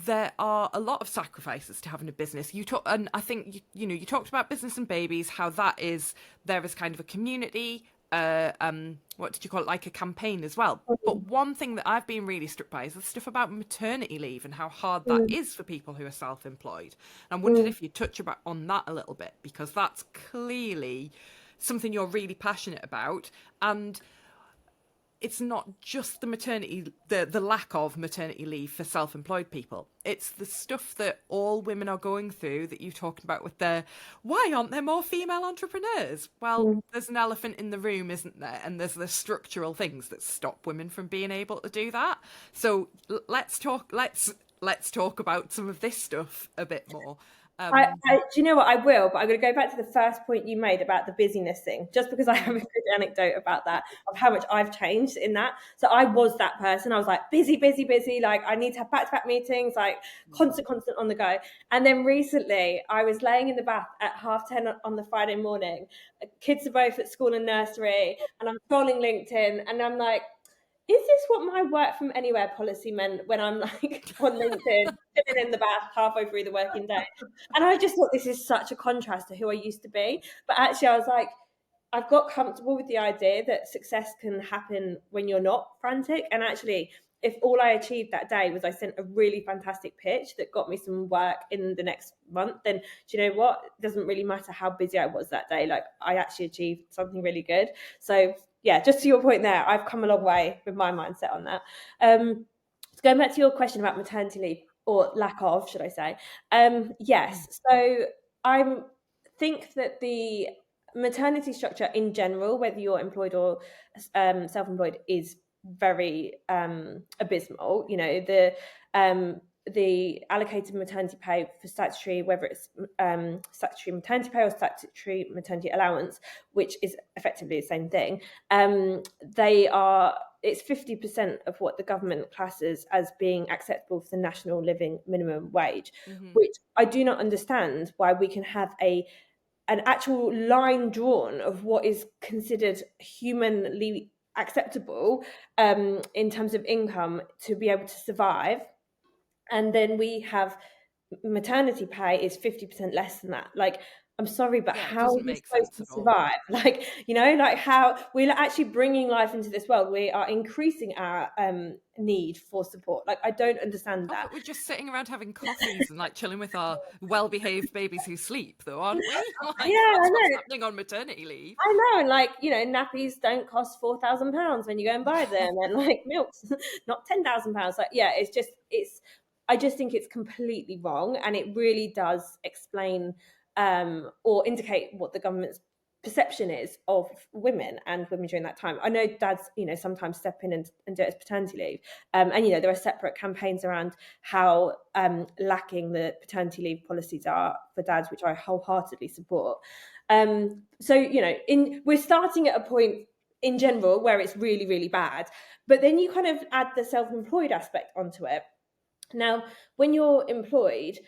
there are a lot of sacrifices to having a business. And I think you talked about business and babies, how that is there as kind of a community. What did you call it? Like a campaign as well. But one thing that I've been really struck by is the stuff about maternity leave and how hard that Mm, is for people who are self-employed. And I wondered mm, if you'd touch on that a little bit, because that's clearly something you're really passionate about. And it's not just the lack of maternity leave for self-employed people. It's the stuff that all women are going through that you're talking about with the, why aren't there more female entrepreneurs? Well, mm. there's an elephant in the room, isn't there? And there's the structural things that stop women from being able to do that. So let's talk about some of this stuff a bit more. Do you know what? I will, but I'm going to go back to the first point you made about the busyness thing, just because I have a good anecdote about that, of how much I've changed in that. So I was that person. I was like busy, busy, busy. Like, I need to have back-to-back meetings, like constant on the go. And then recently, I was laying in the bath at 10:30 on the Friday morning. Kids are both at school and nursery, and I'm scrolling LinkedIn, and I'm like, is this what my work from anywhere policy meant when I'm like on LinkedIn, sitting in the bath halfway through the working day? And I just thought, this is such a contrast to who I used to be. But actually, I was like, I've got comfortable with the idea that success can happen when you're not frantic. And actually, if all I achieved that day was I sent a really fantastic pitch that got me some work in the next month, then do you know what? It doesn't really matter how busy I was that day. Like, I actually achieved something really good. So yeah, just to your point there, I've come a long way with my mindset on that. Going back to your question about maternity leave, or lack of, should I say? Yes. So I think that the maternity structure in general, whether you're employed or self-employed, is very abysmal. You know, the allocated maternity pay for statutory, whether it's statutory maternity pay or statutory maternity allowance, which is effectively the same thing, they are it's 50% of what the government classes as being acceptable for the national living minimum wage, Mm-hmm. which I do not understand why we can have an actual line drawn of what is considered humanly acceptable in terms of income to be able to survive. And then we have maternity pay is 50% less than that. Like, I'm sorry, but Yeah, it how are doesn't we make supposed sense to at all. survive? Like, you know, like how we're actually bringing life into this world. We are increasing our need for support. Like, I don't understand Oh, that. but we're just sitting around having coffees and like chilling with our well-behaved babies who sleep, though, aren't we? Like, Yeah, I that's what's know. happening on maternity leave. I know, and like, you know, nappies don't cost £4,000 when you go and buy them, and like milk's not £10,000. Like, yeah, it's. I just think it's completely wrong, and it really does explain or indicate what the government's perception is of women and women during that time. I know dads, you know, sometimes step in and do it as paternity leave, and you know there are separate campaigns around how lacking the paternity leave policies are for dads, which I wholeheartedly support. So you know, we're starting at a point in general, where it's really, really bad. But then you kind of add the self-employed aspect onto it. Now, when you're employed,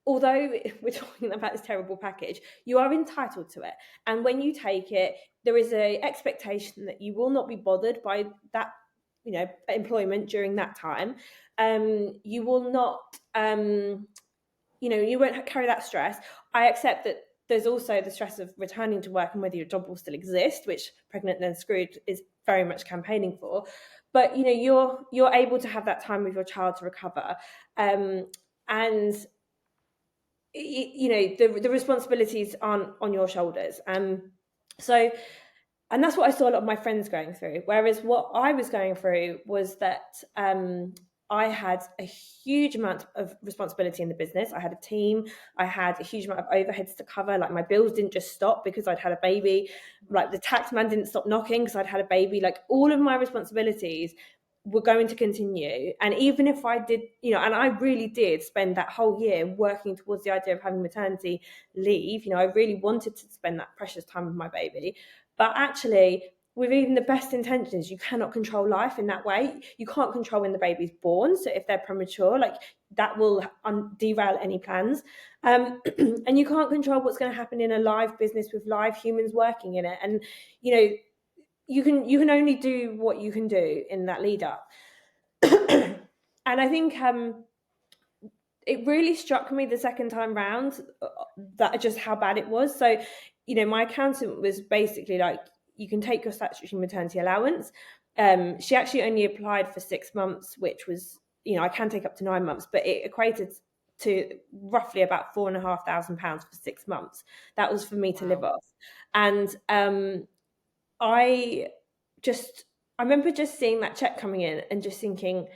although we're talking about this terrible package, you are entitled to it. And when you take it, there is a expectation that you will not be bothered by that, employment during that time. You will not, you won't carry that stress. I accept that there's also the stress of returning to work and whether your job will still exist, which Pregnant Then Screwed is very much campaigning for. But you're able to have that time with your child to recover, and the responsibilities aren't on your shoulders. And that's what I saw a lot of my friends going through. Whereas what I was going through was that I had a huge amount of responsibility in the business. I had a team. I had a huge amount of overheads to cover. Like, my bills didn't just stop because I'd had a baby. Like, the tax man didn't stop knocking because I'd had a baby. Like, all of my responsibilities were going to continue. And even if I did, and I really did spend that whole year working towards the idea of having maternity leave. I really wanted to spend that precious time with my baby. But actually, with even the best intentions, you cannot control life in that way. You can't control when the baby's born. So if they're premature, like, that will derail any plans. And you can't control what's going to happen in a live business with live humans working in it. And, you can only do what you can do in that lead up. And I think it really struck me the second time round that just how bad it was. So, my accountant was basically like, you can take your statutory maternity allowance. She actually only applied for 6 months, which was, I can take up to 9 months, but it equated to roughly about £4,500 for 6 months. That was for me to live off. And I remember just seeing that check coming in and just thinking,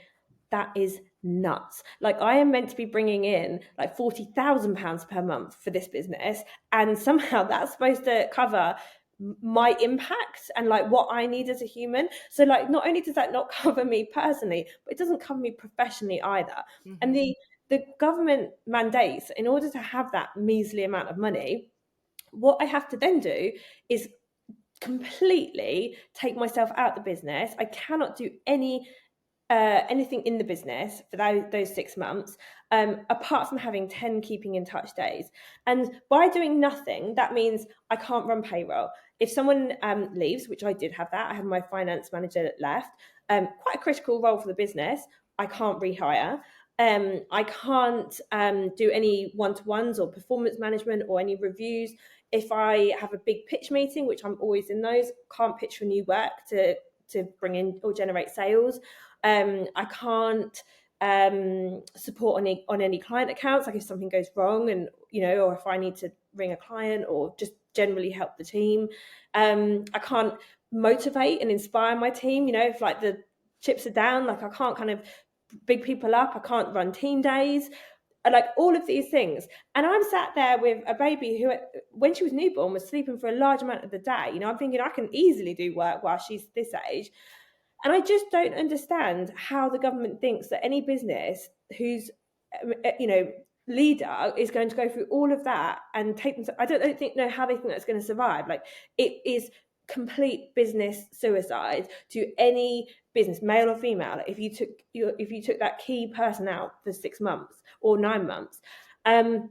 that is nuts. Like, I am meant to be bringing in like £40,000 per month for this business, and somehow that's supposed to cover my impact and like what I need as a human. So, like, not only does that not cover me personally, but it doesn't cover me professionally either. Mm-hmm. And the government mandates, in order to have that measly amount of money, what I have to then do is completely take myself out the business. I cannot do anything in the business for those 6 months, apart from having 10 keeping in touch days. And by doing nothing, that means I can't run payroll. If someone leaves, which I did have that, I had my finance manager left, quite a critical role for the business, I can't rehire. I can't do any one-to-ones or performance management or any reviews. If I have a big pitch meeting, which I'm always in those, can't pitch for new work to bring in or generate sales. I can't support on any client accounts, like if something goes wrong and, or if I need to ring a client or just generally help the team. I can't motivate and inspire my team, if like the chips are down, like I can't kind of big people up. I can't run team days. Like, all of these things. And I'm sat there with a baby who, when she was newborn, was sleeping for a large amount of the day. I'm thinking I can easily do work while she's this age. And I just don't understand how the government thinks that any business whose, leader is going to go through all of that and take them. I don't know how they think that's going to survive. Like, it is complete business suicide to any business, male or female. If you took that key person out for 6 months or 9 months, and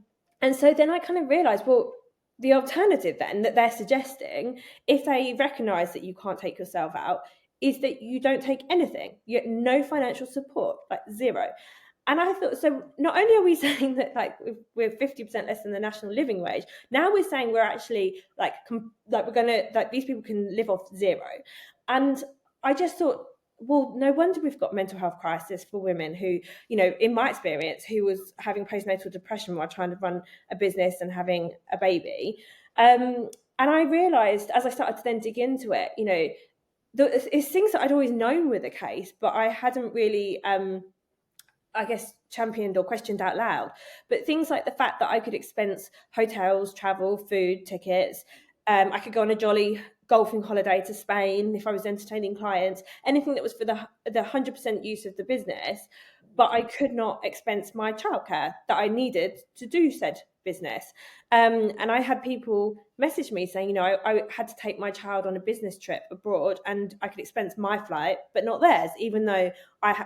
so then I kind of realized, well, the alternative then that they're suggesting, if they recognize that you can't take yourself out, is that you don't take anything. You get no financial support, like zero. And I thought, so not only are we saying that like we're 50% less than the national living wage, now we're saying we're actually like we're gonna, like, these people can live off zero. And I just thought, well, no wonder we've got mental health crisis for women who, in my experience, who was having postnatal depression while trying to run a business and having a baby. And I realised as I started to then dig into it, it's things that I'd always known were the case, but I hadn't really, I guess, championed or questioned out loud. But things like the fact that I could expense hotels, travel, food, tickets. I could go on a jolly golfing holiday to Spain if I was entertaining clients. Anything that was for the 100% use of the business but I could not expense my childcare that I needed to do said business. And I had people message me saying, you know, I had to take my child on a business trip abroad and I could expense my flight, but not theirs, even though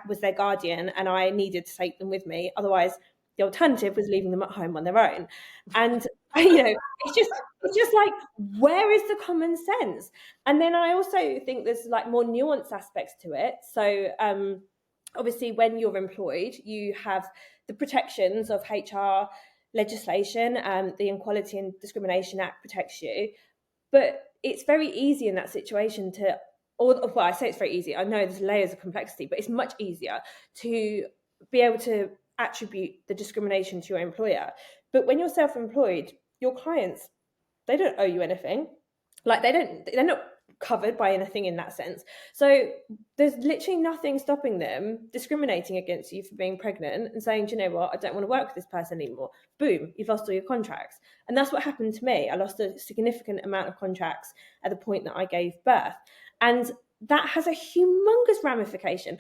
was their guardian and I needed to take them with me. Otherwise, the alternative was leaving them at home on their own. And, you know, it's just like, where is the common sense? And then I also think there's like more nuanced aspects to it. So, obviously, when you're employed, you have the protections of HR legislation, the Equality and Discrimination Act protects you. But it's very easy in that situation well, I say it's very easy. I know there's layers of complexity, but it's much easier to be able to attribute the discrimination to your employer. But when you're self-employed, your clients, they don't owe you anything. Like they're not covered by anything in that sense. So there's literally nothing stopping them discriminating against you for being pregnant and saying, do you know what, I don't want to work with this person anymore. Boom, you've lost all your contracts. And that's what happened to me. I lost a significant amount of contracts at the point that I gave birth. And that has a humongous ramification.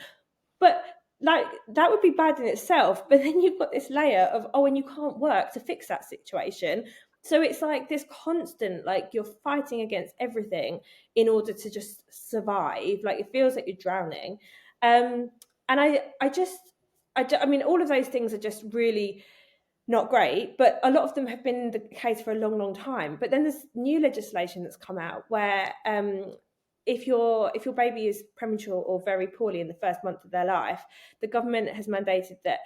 But like that would be bad in itself. But then you've got this layer of, oh, and you can't work to fix that situation. So it's like this constant, like you're fighting against everything in order to just survive. Like it feels like you're drowning. And I mean, all of those things are just really not great, but a lot of them have been the case for a long, long time. But then there's new legislation that's come out where if your baby is premature or very poorly in the first month of their life, the government has mandated that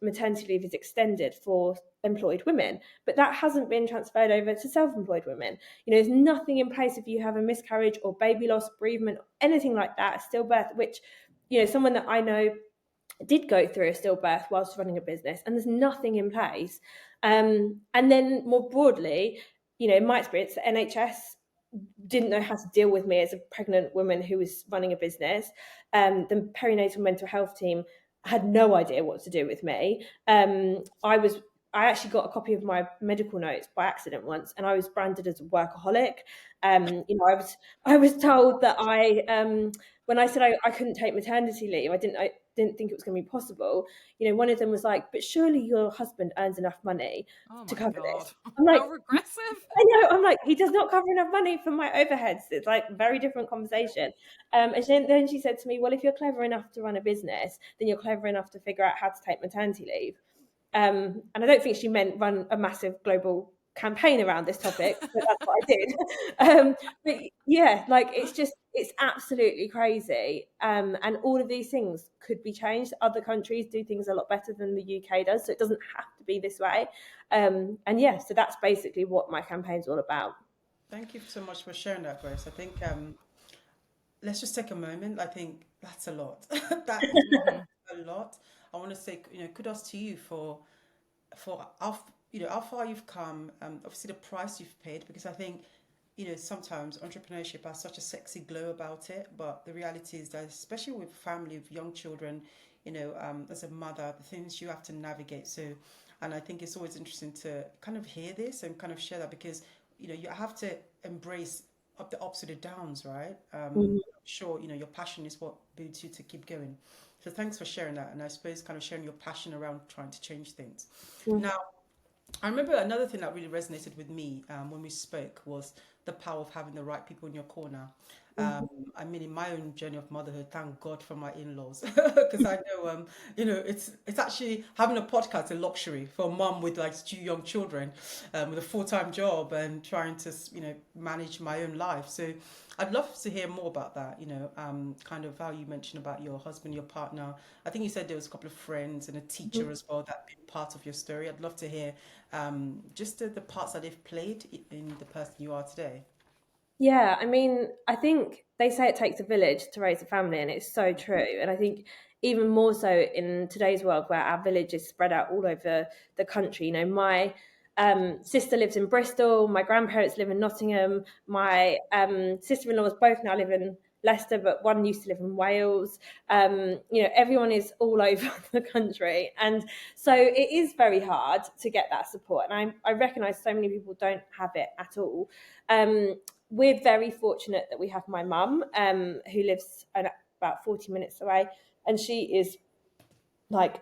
maternity leave is extended for employed women, but that hasn't been transferred over to self-employed women. You know, there's nothing in place if you have a miscarriage or baby loss, bereavement, anything like that, stillbirth, which, you know, someone that I know did go through a stillbirth whilst running a business, and there's nothing in place. And then more broadly, you know, in my experience, the NHS didn't know how to deal with me as a pregnant woman who was running a business. The perinatal mental health team had no idea what to do with me. I actually got a copy of my medical notes by accident once, and I was branded as a workaholic. You know, I was told that when I said I couldn't take maternity leave, I didn't think it was going to be possible. You know, one of them was like, "But surely your husband earns enough money to cover this." I'm like, how regressive. I know. I'm like, he does not cover enough money for my overheads. It's like a very different conversation. And then she said to me, well, if you're clever enough to run a business, then you're clever enough to figure out how to take maternity leave. And I don't think she meant run a massive global campaign around this topic, but that's what I did. But yeah, like it's absolutely crazy. And all of these things could be changed. Other countries do things a lot better than the UK does, so it doesn't have to be this way. And yeah, so that's basically what my campaign's all about. Thank you so much for sharing that, Grace. I think let's just take a moment. I think that's a lot. That is a lot. I want to say, kudos to you for how far you've come. Obviously, the price you've paid, because I think, sometimes entrepreneurship has such a sexy glow about it, but the reality is that, especially with family, with young children, as a mother, the things you have to navigate. So, and I think it's always interesting to kind of hear this and kind of share that, because you have to embrace up the ups and the downs, right? I'm sure your passion is what builds you to keep going. So thanks for sharing that, and I suppose kind of sharing your passion around trying to change things. Now, I remember another thing that really resonated with me when we spoke was the power of having the right people in your corner. I mean, in my own journey of motherhood, thank God for my in-laws, because I know, it's actually having a podcast a luxury for a mum with like two young children, with a full-time job and trying to, manage my own life. So I'd love to hear more about that. Kind of how you mentioned about your husband, your partner. I think you said there was a couple of friends and a teacher as well that been part of your story. I'd love to hear just the parts that they've played in the person you are today. Yeah, I mean, I think they say it takes a village to raise a family, and it's so true. And I think even more so in today's world where our village is spread out all over the country. My sister lives in Bristol, my grandparents live in Nottingham, my sister-in-laws both now live in Leicester, but one used to live in Wales. Everyone is all over the country. And so it is very hard to get that support. And I recognise so many people don't have it at all. We're very fortunate that we have my mum, who lives about 40 minutes away, and she is like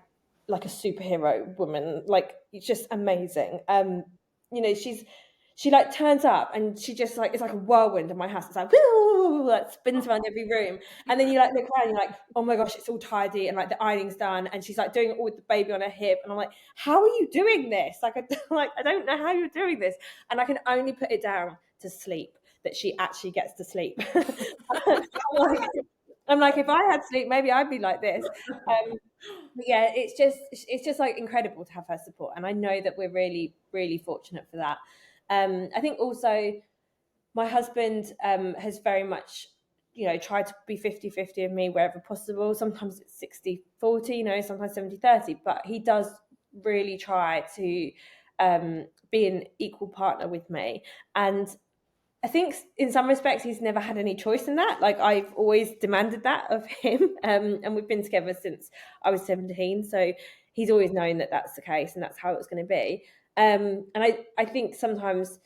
a superhero woman. Like, it's just amazing. You know, she like turns up and she just like, it's like a whirlwind in my house. It's like, woo, like spins around every room. And then you like look around and you're like, oh my gosh, it's all tidy and like the ironing's done. And she's like doing it all with the baby on her hip. And I'm like, how are you doing this? Like, I don't know how you're doing this. And I can only put it down to sleep, that she actually gets to sleep. I'm like, if I had sleep, maybe I'd be like this. But yeah, it's just like incredible to have her support, and I know that we're really, really fortunate for that. I think also my husband has very much, you know, tried to be 50-50 of me wherever possible. Sometimes it's 60-40, you know, sometimes 70-30, but he does really try to be an equal partner with me. And I think in some respects he's never had any choice in that. Like, I've always demanded that of him, and we've been together since I was 17, so he's always known that that's the case and that's how it was going to be. And I think sometimes,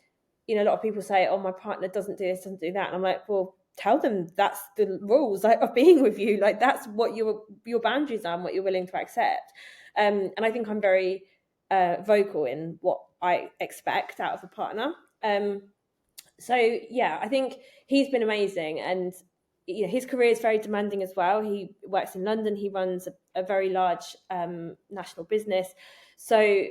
you know, a lot of people say, "Oh, my partner doesn't do this, doesn't do that," and I'm like, well, tell them that's the rules, like, of being with you. Like, that's what your boundaries are and what you're willing to accept. And I think I'm very vocal in what I expect out of a partner. So yeah, I think he's been amazing, and you know, his career is very demanding as well. He works in London. He runs a very large national business, so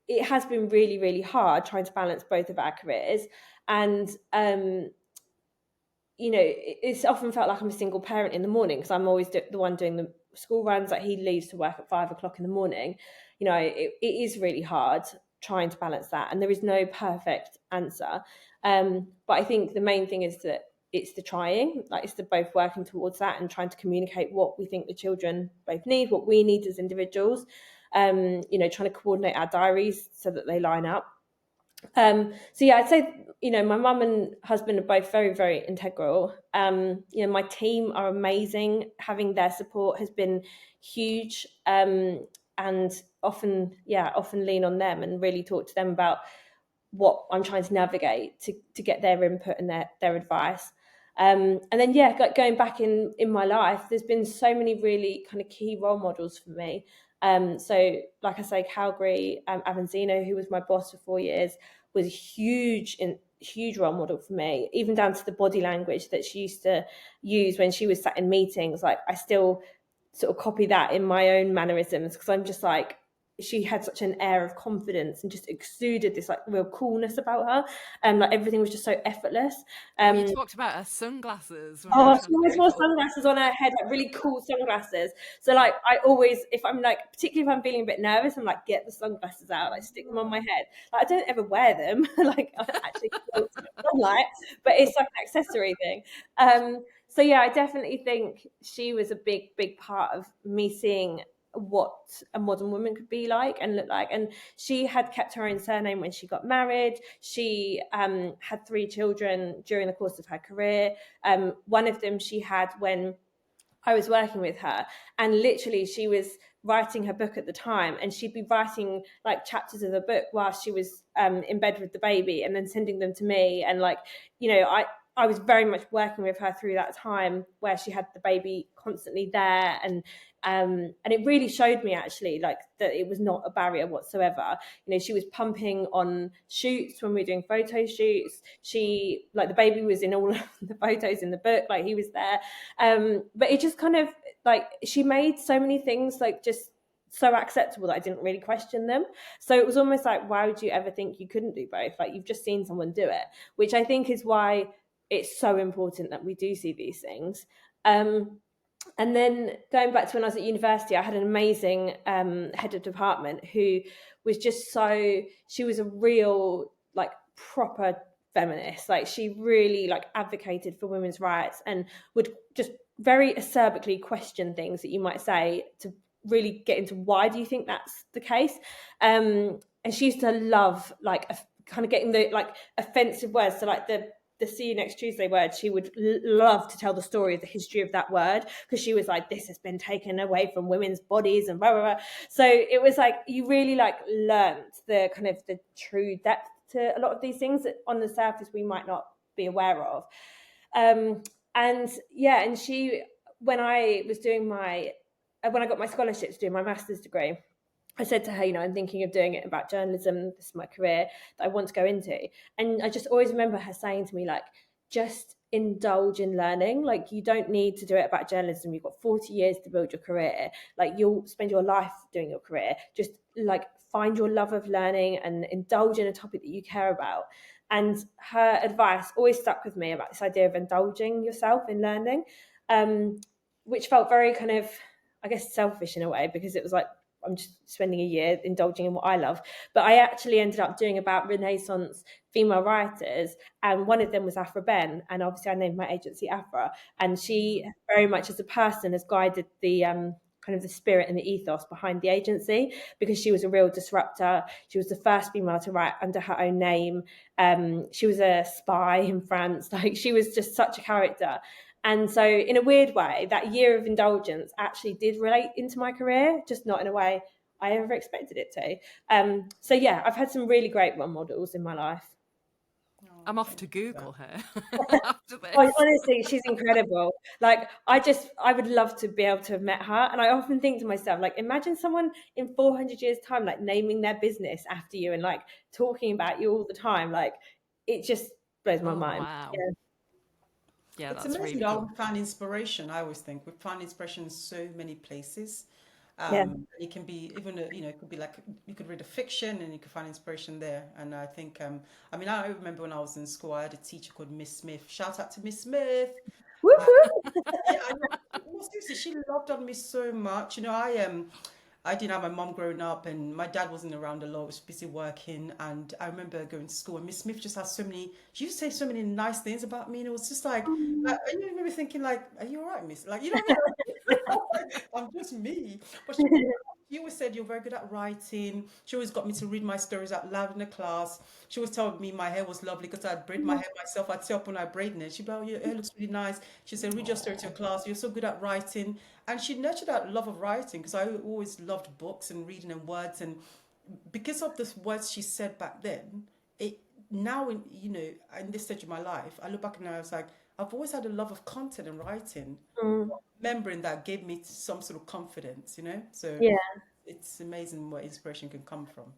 it has been really, really hard trying to balance both of our careers. And you know, it's often felt like I'm a single parent in the morning, because I'm always the one doing the school runs. Like, he leaves to work at 5 o'clock in the morning. You know, it is really hard trying to balance that, and there is no perfect answer. But I think the main thing is that it's the trying, like, it's the both working towards that and trying to communicate what we think the children both need, what we need as individuals. You know, trying to coordinate our diaries so that they line up. So yeah, I'd say, you know, my mum and husband are both very, very integral. You know, my team are amazing. Having their support has been huge. And often lean on them and really talk to them about what I'm trying to navigate to get their input and their advice. And then going back in my life, there's been so many really kind of key role models for me. So like I say, Calgary, Avanzino, who was my boss for 4 years, was a huge role model for me, even down to the body language that she used to use when she was sat in meetings. Like, I still sort of copy that in my own mannerisms, because I'm just like, she had such an air of confidence and just exuded this like real coolness about her, and like everything was just so effortless. You talked about her sunglasses. She always wore sunglasses on her head, like really cool sunglasses. So like, I always, if I'm like, particularly if I'm feeling a bit nervous, I'm like, get the sunglasses out, like stick them on my head. Like, I don't ever wear them, like I actually sunlight, but it's like an accessory thing. So yeah, I definitely think she was a big part of me seeing what a modern woman could be like and look like. And she had kept her own surname when she got married. She had 3 children during the course of her career. One of them she had when I was working with her, and literally she was writing her book at the time, and she'd be writing like chapters of the book while she was in bed with the baby, and then sending them to me. And like, you know, I was very much working with her through that time where she had the baby constantly there, and it really showed me actually like that it was not a barrier whatsoever. You know, she was pumping on shoots when we were doing photo shoots. She, like, the baby was in all of the photos in the book, like he was there. But it just kind of like, she made so many things like just so acceptable that I didn't really question them. So it was almost like, why would you ever think you couldn't do both? Like, you've just seen someone do it, which I think is why it's so important that we do see these things. And then going back to when I was at university, I had an amazing head of department who was just she was a real like proper feminist. Like, she really like advocated for women's rights and would just very acerbically question things that you might say to really get into why do you think that's the case. And she used to love like kind of getting the like offensive words. So like the see you next Tuesday word, she would love to tell the story of the history of that word, because she was like, this has been taken away from women's bodies and blah, blah, blah. So it was like, you really like learned the kind of the true depth to a lot of these things that on the surface we might not be aware of. And she, when I was doing my when I got my scholarship to do my master's degree, I said to her, I'm thinking of doing it about journalism. This is my career that I want to go into. And I just always remember her saying to me, like, just indulge in learning. Like, you don't need to do it about journalism. You've got 40 years to build your career. Like, you'll spend your life doing your career. Just like find your love of learning and indulge in a topic that you care about. And her advice always stuck with me about this idea of indulging yourself in learning, which felt very kind of, I guess, selfish in a way, because it was like, I'm just spending a year indulging in what I love. But I actually ended up doing about Renaissance female writers, and one of them was Afra Ben, and obviously I named my agency Afra, and she very much as a person has guided the kind of the spirit and the ethos behind the agency, because she was a real disruptor. She was the first female to write under her own name. She was a spy in France. Like, she was just such a character. And so in a weird way, that year of indulgence actually did relate into my career, just not in a way I ever expected it to. So yeah, I've had some really great role models in my life. I'm off to Google her after this. Honestly, she's incredible. Like, I would love to be able to have met her. And I often think to myself, like, imagine someone in 400 years' time, like, naming their business after you and like talking about you all the time. Like, it just blows my mind. Wow. Yeah, It's that's amazing really how cool. we find inspiration. I always think we find inspiration in so many places. Yeah. It can be even it could be like you could read a fiction and you could find inspiration there. And I think I mean, I remember when I was in school, I had a teacher called Miss Smith. Shout out to Miss Smith. Woof, woof. Yeah, I know. No, seriously, she loved on me so much. I didn't have my mom growing up, and my dad wasn't around a lot. Was busy working, and I remember going to school, and Miss Smith just had so many. She used to say so many nice things about me, and it was just like I remember thinking, like, "Are you all right, Miss?" Like, you know what I mean? I'm just me. But she always said you're very good at writing. She always got me to read my stories out loud in the class. She always told me my hair was lovely because I'd braid my hair myself. I'd sit up when I braided it. She'd be, "Oh, your hair looks really nice." She said, "Read your story to your class. You're so good at writing." And she nurtured that love of writing because I always loved books and reading and words. And because of the words she said back then, it now in this stage of my life, I look back and I was like, I've always had a love of content and writing. Remembering that gave me some sort of confidence. So Yeah. it's amazing where inspiration can come from.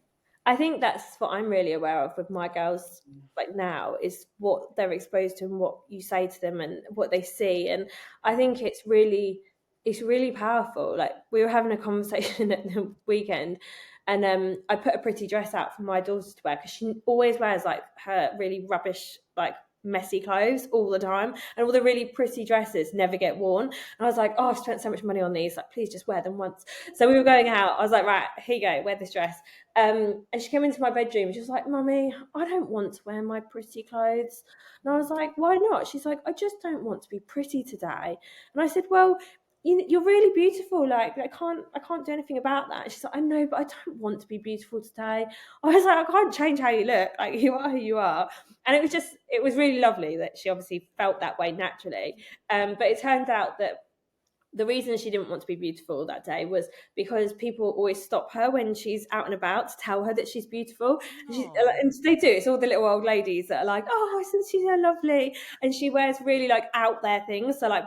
I think that's what I'm really aware of with my girls, like, now, is what they're exposed to and what you say to them and what they see. And I think it's really powerful. Like, we were having a conversation at the weekend, and I put a pretty dress out for my daughter to wear, because she always wears like her really rubbish, like, messy clothes all the time, and all the really pretty dresses never get worn. And I was like, oh, I've spent so much money on these, like, please just wear them once. So we were going out, I was like, right, here you go, wear this dress. And she came into my bedroom and she was like, Mummy, I don't want to wear my pretty clothes. And I was like, why not? She's like, I just don't want to be pretty today. And I said, well, you're really beautiful. Like, I can't do anything about that. And she's like, I know, but I don't want to be beautiful today. I was like, I can't change how you look. Like, you are who you are. And it was really lovely that she obviously felt that way naturally. But it turned out that the reason she didn't want to be beautiful that day was because people always stop her when she's out and about to tell her that she's beautiful. And they do. It's all the little old ladies that are like, oh, isn't she so lovely? And she wears really like out there things. So like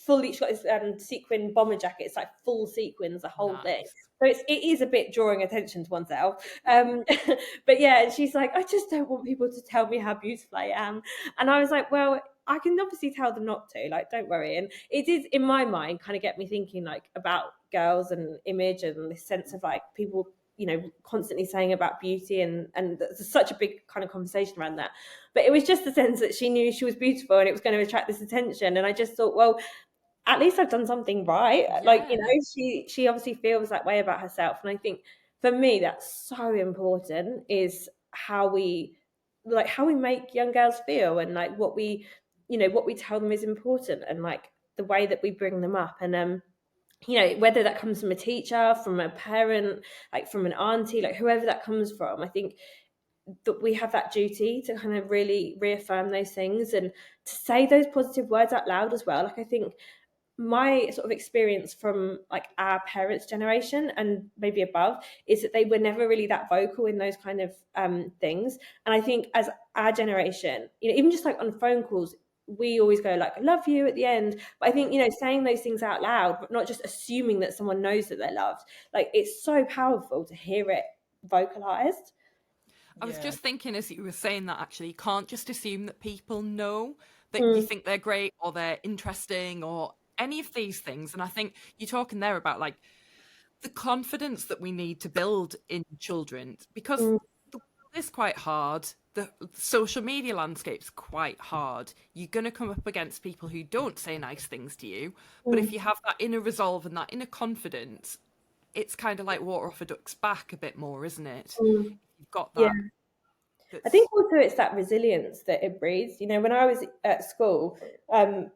fully, she's got this sequin bomber jacket. It's like full sequins, the whole thing. So it is a bit drawing attention to oneself. But yeah, she's like, I just don't want people to tell me how beautiful I am. And I was like, well, I can obviously tell them not to, like, don't worry. And it did, in my mind, kind of get me thinking, like, about girls and image and this sense of, like, people, constantly saying about beauty, and there's such a big kind of conversation around that. But it was just the sense that she knew she was beautiful and it was going to attract this attention. And I just thought, well, at least I've done something right. Yeah. Like, she obviously feels that way about herself. And I think for me, that's so important, is how we make young girls feel, and like what we tell them is important, and like the way that we bring them up. And whether that comes from a teacher, from a parent, like from an auntie, like whoever that comes from, I think that we have that duty to kind of really reaffirm those things and to say those positive words out loud as well. Like, I think my sort of experience from like our parents' generation and maybe above is that they were never really that vocal in those kind of things. And I think as our generation, even just like on phone calls, we always go like, I love you at the end. But I think, you know, saying those things out loud, but not just assuming that someone knows that they're loved, like it's so powerful to hear it vocalized. I was Yeah. just thinking as you were saying that, actually, you can't just assume that people know that you Mm, think they're great or they're interesting or any of these things. And I think you're talking there about like the confidence that we need to build in children, because mm, the world is quite hard. The social media landscape's quite hard. You're going to come up against people who don't say nice things to you. But if mm, you have that inner resolve and that inner confidence, it's kind of like water off a duck's back a bit more, isn't it? mm. You've got Yeah. that. I That's think also it's that resilience that it breeds. You know, when I was at school, and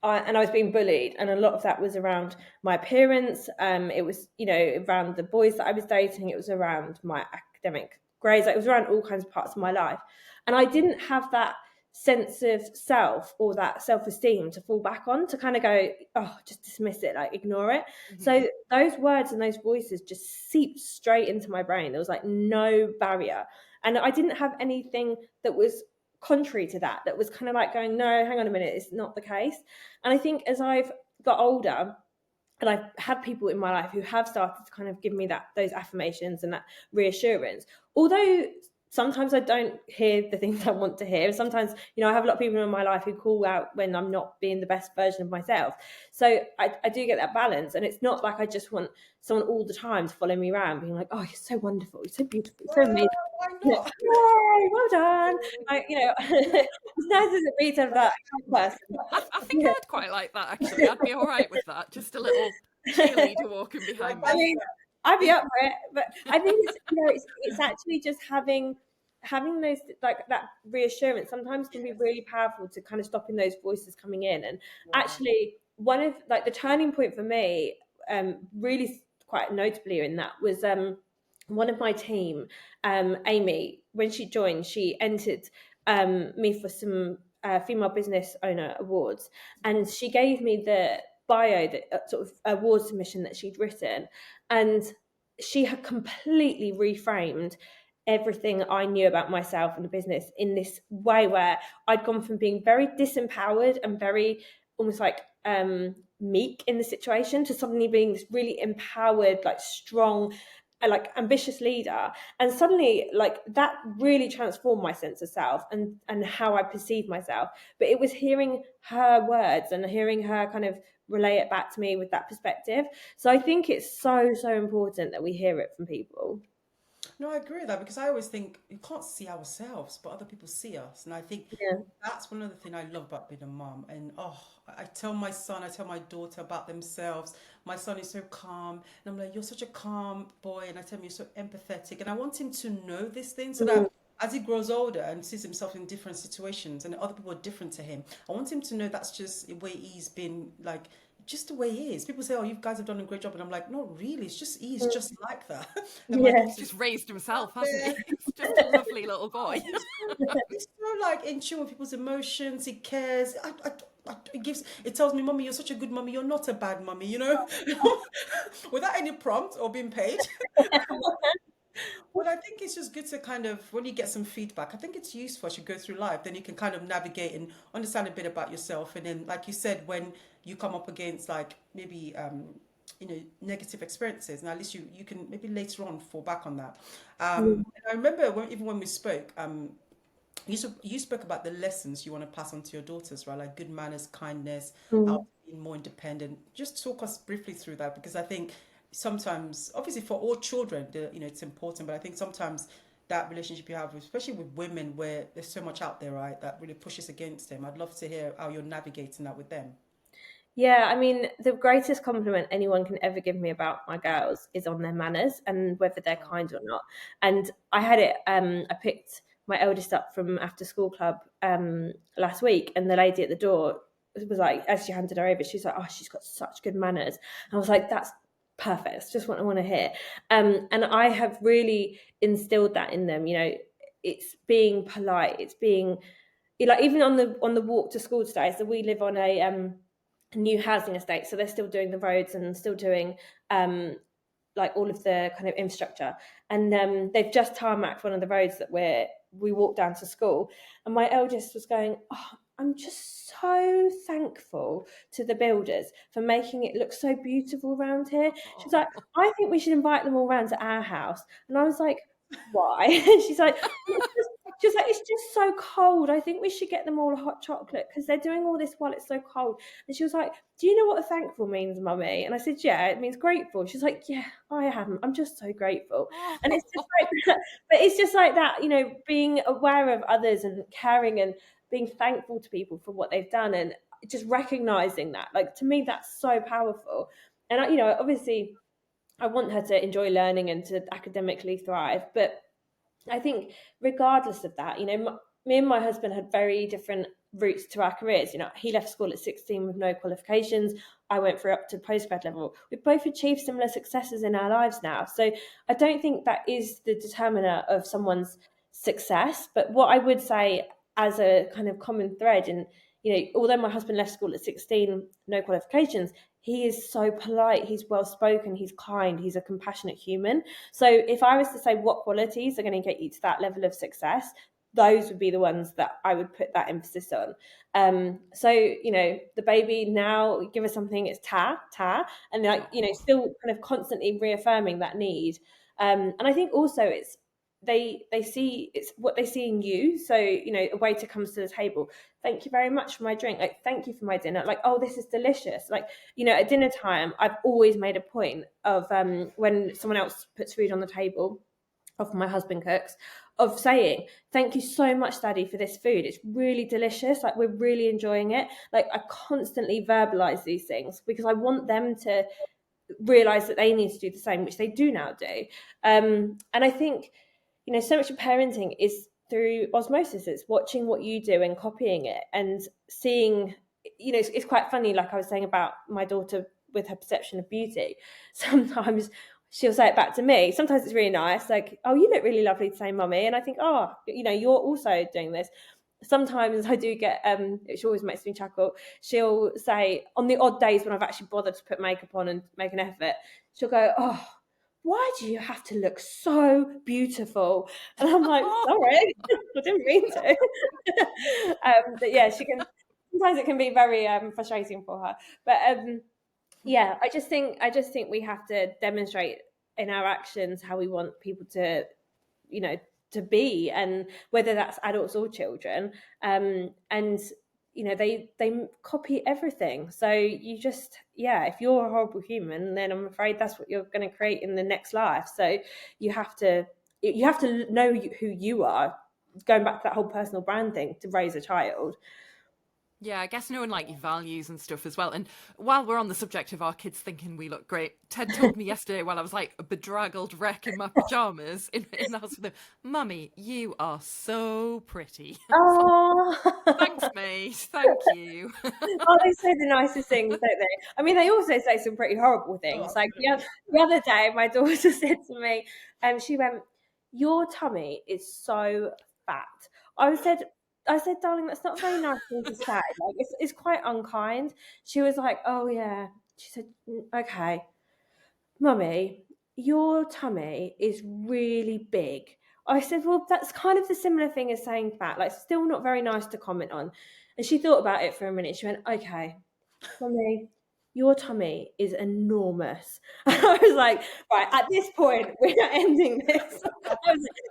I was being bullied, and a lot of that was around my appearance. It was, you know, around the boys that I was dating. It was around my academic grades. Like, it was around all kinds of parts of my life, and I didn't have that sense of self or that self-esteem to fall back on, to kind of go, oh, just dismiss it, like ignore it. Mhm. So those words and those voices just seeped straight into my brain. There was like no barrier, and I didn't have anything that was contrary to that, that was kind of like going, no, hang on a minute, it's not the case. And I think as I've got older, and I've had people in my life who have started to kind of give me those affirmations and that reassurance, although sometimes I don't hear the things I want to hear. Sometimes, you know, I have a lot of people in my life who call out when I'm not being the best version of myself. So I do get that balance, and it's not like I just want someone all the time to follow me around being like, oh, you're so wonderful, you're so beautiful, you're so Well, amazing. why Yeah. not? Yay, well done. You know, as nice as it be to have that person. I think Yeah. I'd quite like that, actually. I'd be all right with that. Just a little cheerleader walking behind I me. mean, I'd be up for it, but I think it's, you know, it's actually just having those, like that reassurance sometimes can be really powerful to kind of stopping those voices coming in. And Yeah. actually, one of like the turning point for me, really quite notably in that was one of my team, Amy, when she joined, she entered me for some female business owner awards, and she gave me the bio, that sort of award submission that she'd written, and she had completely reframed everything I knew about myself and the business in this way where I'd gone from being very disempowered and very almost like meek in the situation to suddenly being this really empowered, like strong, like ambitious leader. And suddenly, like, that really transformed my sense of self and how I perceive myself. But it was hearing her words and hearing her kind of relay it back to me with that perspective. So I think it's so important that we hear it from people. No, I agree with that because I always think you can't see ourselves, but other people see us. And I think Yeah. that's one of the things I love about being a mom. And oh, I tell my son, I tell my daughter about themselves. My son is so calm. And I'm like, you're such a calm boy. And I tell him, you're so empathetic. And I want him to know this thing so Mm, that as he grows older and sees himself in different situations and other people are different to him, I want him to know that's just the way he's been, like, just the way he is. People say, "Oh, you guys have done a great job," and I'm like, "Not really. It's just he's mm. just like that." And my Yeah. He's daughter's just raised out himself, hasn't there. he? He's just a lovely little boy. He's so like in tune with people's emotions. He cares. It gives. It tells me, "Mommy, you're such a good mommy. You're not a bad mommy." You know, without any prompt or being paid. But I think it's just good to kind of, when you get some feedback, I think it's useful as you go through life. Then you can kind of navigate and understand a bit about yourself. And then, like you said, when you come up against like maybe negative experiences, and at least you can maybe later on fall back on that. Mm, And I remember even when we spoke, you spoke about the lessons you want to pass on to your daughters, right? Like good manners, kindness, mm, being more independent. Just talk us briefly through that because I think sometimes, obviously, for all children, it's important. But I think sometimes that relationship you have, especially with women, where there's so much out there, right, that really pushes against them. I'd love to hear how you're navigating that with them. Yeah, I mean, the greatest compliment anyone can ever give me about my girls is on their manners and whether they're Oh, kind or not. And I had it, I picked my eldest up from after school club last week, and the lady at the door was like, as she handed her over, she's like, oh, she's got such good manners. And I was like, that's perfect. That's just what I want to hear. And I have really instilled that in them. You know, it's being polite, it's being like, even on the walk to school today. So we live on a new housing estate, so they're still doing the roads and still doing um like all of the kind of infrastructure, and they've just tarmacked one of the roads that we walk down to school, and my eldest was going, oh, I'm just so thankful to the builders for making it look so beautiful around here. She was like, I think we should invite them all round to our house. And I was like, why? She's like, she's like, it's just so cold. I think we should get them all a hot chocolate because they're doing all this while it's so cold. And she was like, do you know what thankful means, Mummy? And I said, yeah, it means grateful. She's like, yeah, I am. I'm just so grateful. And it's just like, but it's just like that, you know, being aware of others and caring and being thankful to people for what they've done and just recognizing that. Like, to me, that's so powerful. And, you know, obviously, I want her to enjoy learning and to academically thrive. But I think regardless of that, you know, me and my husband had very different routes to our careers. You know, he left school at 16 with no qualifications. I went through up to postgrad level. We've both achieved similar successes in our lives now. So I don't think that is the determiner of someone's success. But what I would say as a kind of common thread, and, you know, although my husband left school at 16, no qualifications, he is so polite, he's well spoken, he's kind, he's a compassionate human. So if I was to say what qualities are going to get you to that level of success, those would be the ones that I would put that emphasis on. So, you know, the baby now, give us something, it's ta, and, like, you know, still kind of constantly reaffirming that need. And I think also it's they see it's what they see in you. So, you know, a waiter comes to the table, thank you very much for my drink, like, thank you for my dinner, like, oh, this is delicious. Like, you know, at dinner time, I've always made a point of when someone else puts food on the table, of my husband cooks, of saying, thank you so much, Daddy, for this food, it's really delicious, like, we're really enjoying it. Like, I constantly verbalize these things because I want them to realize that they need to do the same, which they do now do. And I think, you know, so much of parenting is through osmosis. It's watching what you do and copying it and seeing, you know, it's quite funny, like I was saying about my daughter with her perception of beauty. Sometimes she'll say it back to me. Sometimes it's really nice, like, oh, you look really lovely today, Mummy. And I think, oh, you know, you're also doing this. Sometimes I do get, which always makes me chuckle, she'll say, on the odd days when I've actually bothered to put makeup on and make an effort, she'll go, oh, why do you have to look so beautiful? And I'm like, sorry, I didn't mean to. But yeah, she can, sometimes it can be very frustrating for her. But yeah, I just think we have to demonstrate in our actions how we want people to, you know, to be, and whether that's adults or children. And you know, they copy everything. So you just, yeah, if you're a horrible human, then I'm afraid that's what you're going to create in the next life. So you have to know who you are, going back to that whole personal brand thing, to raise a child. Yeah, I guess knowing like your values and stuff as well. And while we're on the subject of our kids thinking we look great, Ted told me yesterday while I was like a bedraggled wreck in my pajamas in the house with him, Mummy, you are so pretty. Oh, Thanks, mate. Thank you. oh, they say the nicest things, don't they? I mean, they also say some pretty horrible things. Like the other day, my daughter said to me, she went, "Your tummy is so fat." I said, darling, that's not a very nice thing to say. Like, it's quite unkind. She was like, oh yeah. She said, okay, Mummy, your tummy is really big. I said, well, that's kind of the similar thing as saying fat. Like, still not very nice to comment on. And she thought about it for a minute. She went, okay, Mummy, your tummy is enormous. And I was like, right, at this point, we're ending this.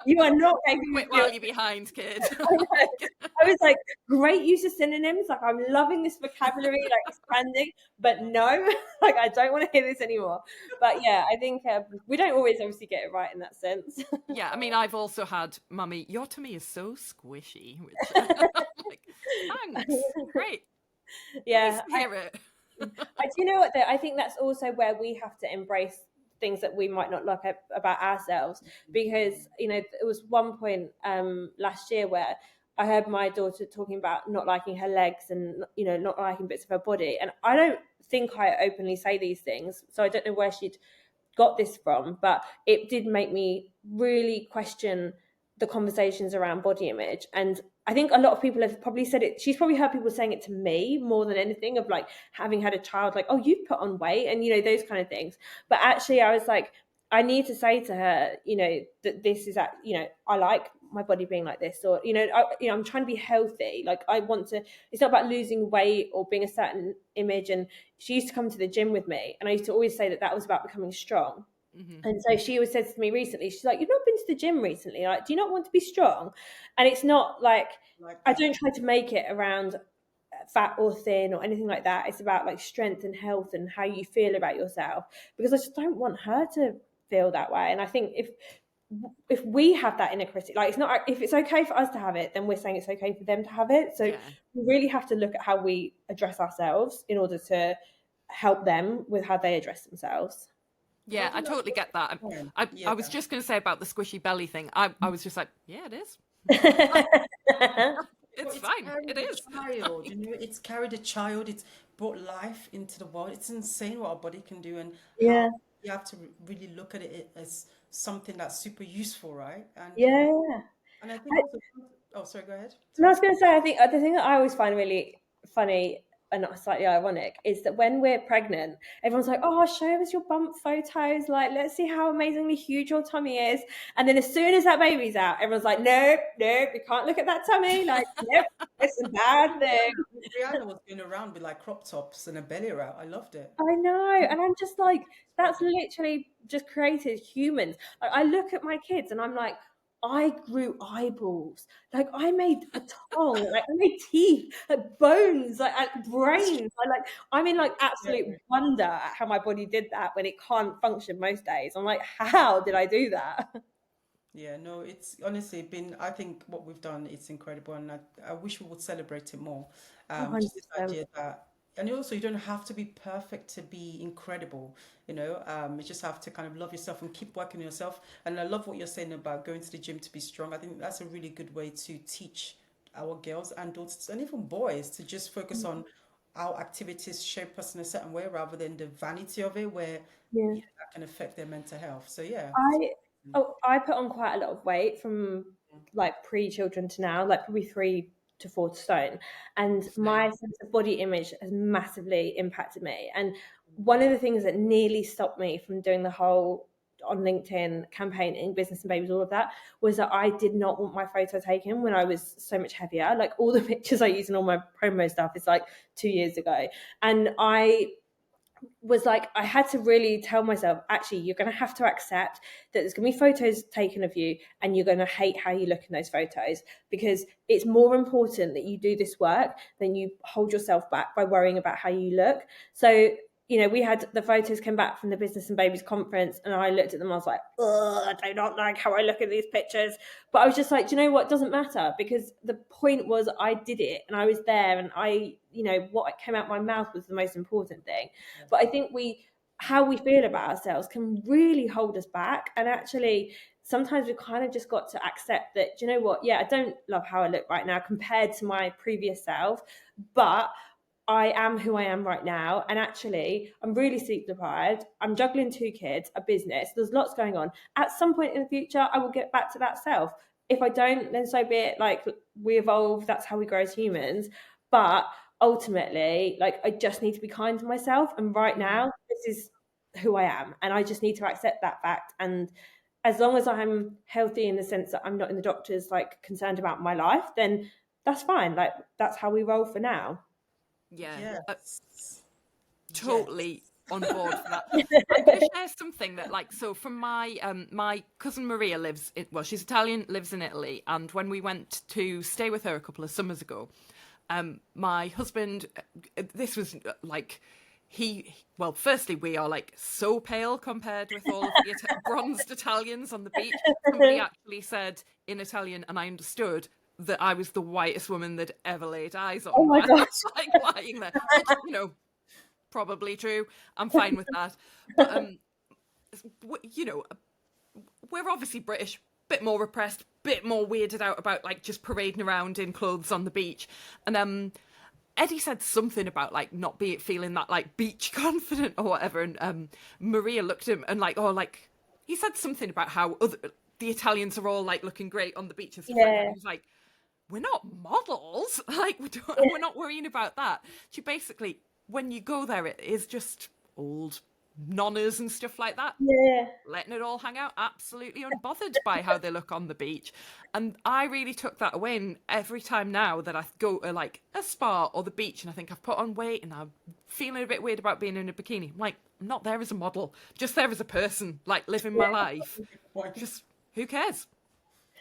You are not making me Quit feel. while you're behind, kid. I was like, great use of synonyms. Like, I'm loving this vocabulary, like, expanding, but no, like, I don't want to hear this anymore. But yeah, I think we don't always obviously get it right in that sense. Yeah, I mean, I've also had, Mummy, your tummy is so squishy, which like, thanks, great. Yeah, Please hear it. I do, you know what though? I think that's also where we have to embrace things that we might not like about ourselves, because, you know, there was one point last year where I heard my daughter talking about not liking her legs and, you know, not liking bits of her body, and I don't think I openly say these things, so I don't know where she'd got this from, but it did make me really question the conversations around body image. And I think a lot of people have probably said it, she's probably heard people saying it to me more than anything, of like having had a child, like, oh, you've put on weight, and, you know, those kind of things. But actually I was like, I need to say to her, that this is I like my body being like this, or I'm trying to be healthy. Like I want to. It's not about losing weight or being a certain image. And she used to come to the gym with me, and I used to always say that was about becoming strong. And so she always said to me recently, she's like, "You've not been to the gym recently. Like, do you not want to be strong?" And it's not like I don't try to make it around fat or thin or anything like that. It's about like strength and health and how you feel about yourself, because I just don't want her to feel that way. And I think if we have that inner critic, like, it's not, if it's okay for us to have it, then we're saying it's okay for them to have it. So we really have to look at how we address ourselves in order to help them with how they address themselves. Yeah, I totally get that. I was just going to say about the squishy belly thing. I was just like, yeah, it is. It's fine. It is. Child, it's carried a child. It's brought life into the world. It's insane what our body can do, and how you have to really look at it as something that's super useful, right? And and I think also. Oh, sorry. Go ahead. No, I was going to say, I think the thing that I always find really funny and slightly ironic is that when we're pregnant, everyone's like, "Oh, show us your bump photos. Like, let's see how amazingly huge your tummy is." And then as soon as that baby's out, everyone's like, "Nope, you can't look at that tummy. Like, nope, it's a bad thing." Rihanna was going around with like crop tops and a belly out. I loved it. I know, and I'm just like, that's literally just created humans. Like, I look at my kids and I'm like, I grew eyeballs, like I made a tongue, like I made teeth, like bones, like brains. I'm in like absolute wonder at how my body did that when it can't function most days. I'm like, how did I do that? Yeah, no, it's honestly been, I think what we've done, it's incredible. And I wish we would celebrate it more. Just this 100%. idea that, and also you don't have to be perfect to be incredible, you just have to kind of love yourself and keep working on yourself. And I love what you're saying about going to the gym to be strong. I think that's a really good way to teach our girls and daughters and even boys to just focus on how activities shape us in a certain way rather than the vanity of it, where Yeah. that can affect their mental health. So yeah. I put on quite a lot of weight from like pre-children to now, like probably 3 to 4 stone, and my sense of body image has massively impacted me. And one of the things that nearly stopped me from doing the whole on LinkedIn campaigning, business and babies, all of that, was that I did not want my photo taken when I was so much heavier. Like all the pictures I use in all my promo stuff is like 2 years ago, and I was like, I had to really tell myself, actually, you're going to have to accept that there's going to be photos taken of you and you're going to hate how you look in those photos, because it's more important that you do this work than you hold yourself back by worrying about how you look. So, we had the photos came back from the Business and Babies conference, and I looked at them, I was like, I do not like how I look in these pictures. But I was just like, do you know what? It doesn't matter, because the point was I did it and I was there, and what came out my mouth was the most important thing. But I think how we feel about ourselves can really hold us back. And actually, sometimes we've kind of just got to accept that, do you know what? Yeah, I don't love how I look right now compared to my previous self, but I am who I am right now. And actually, I'm really sleep deprived. I'm juggling 2 kids, a business. There's lots going on. At some point in the future, I will get back to that self. If I don't, then so be it. Like, we evolve. That's how we grow as humans. But ultimately, like, I just need to be kind to myself. And right now, this is who I am. And I just need to accept that fact. And as long as I'm healthy in the sense that I'm not in the doctors, like, concerned about my life, then that's fine. Like, that's how we roll for now. Yeah. Yes. Totally on board for that. I'm going to share something that, like, so from my my cousin Maria she's Italian, lives in Italy, and when we went to stay with her a couple of summers ago, my husband, this was like, firstly, we are like so pale compared with all of the bronzed Italians on the beach. Somebody actually said in Italian, and I understood, that I was the whitest woman they'd ever laid eyes on. Oh my gosh. Like lying there, which, probably true. I'm fine with that. But, we're obviously British, bit more repressed, bit more weirded out about like just parading around in clothes on the beach. And Eddie said something about like not feeling that like beach confident or whatever. And Maria looked at him and he said something about how the Italians are all like looking great on the beach and stuff like that. And he was like, we're not models. Like, we're not worrying about that. She basically, when you go there, it is just old nonnas and stuff like that, Yeah. letting it all hang out, absolutely unbothered by how they look on the beach. And I really took that away. And every time now that I go to like a spa or the beach and I think I've put on weight and I'm feeling a bit weird about being in a bikini, I'm like, I'm not there as a model, just there as a person, like living my life. Just, who cares?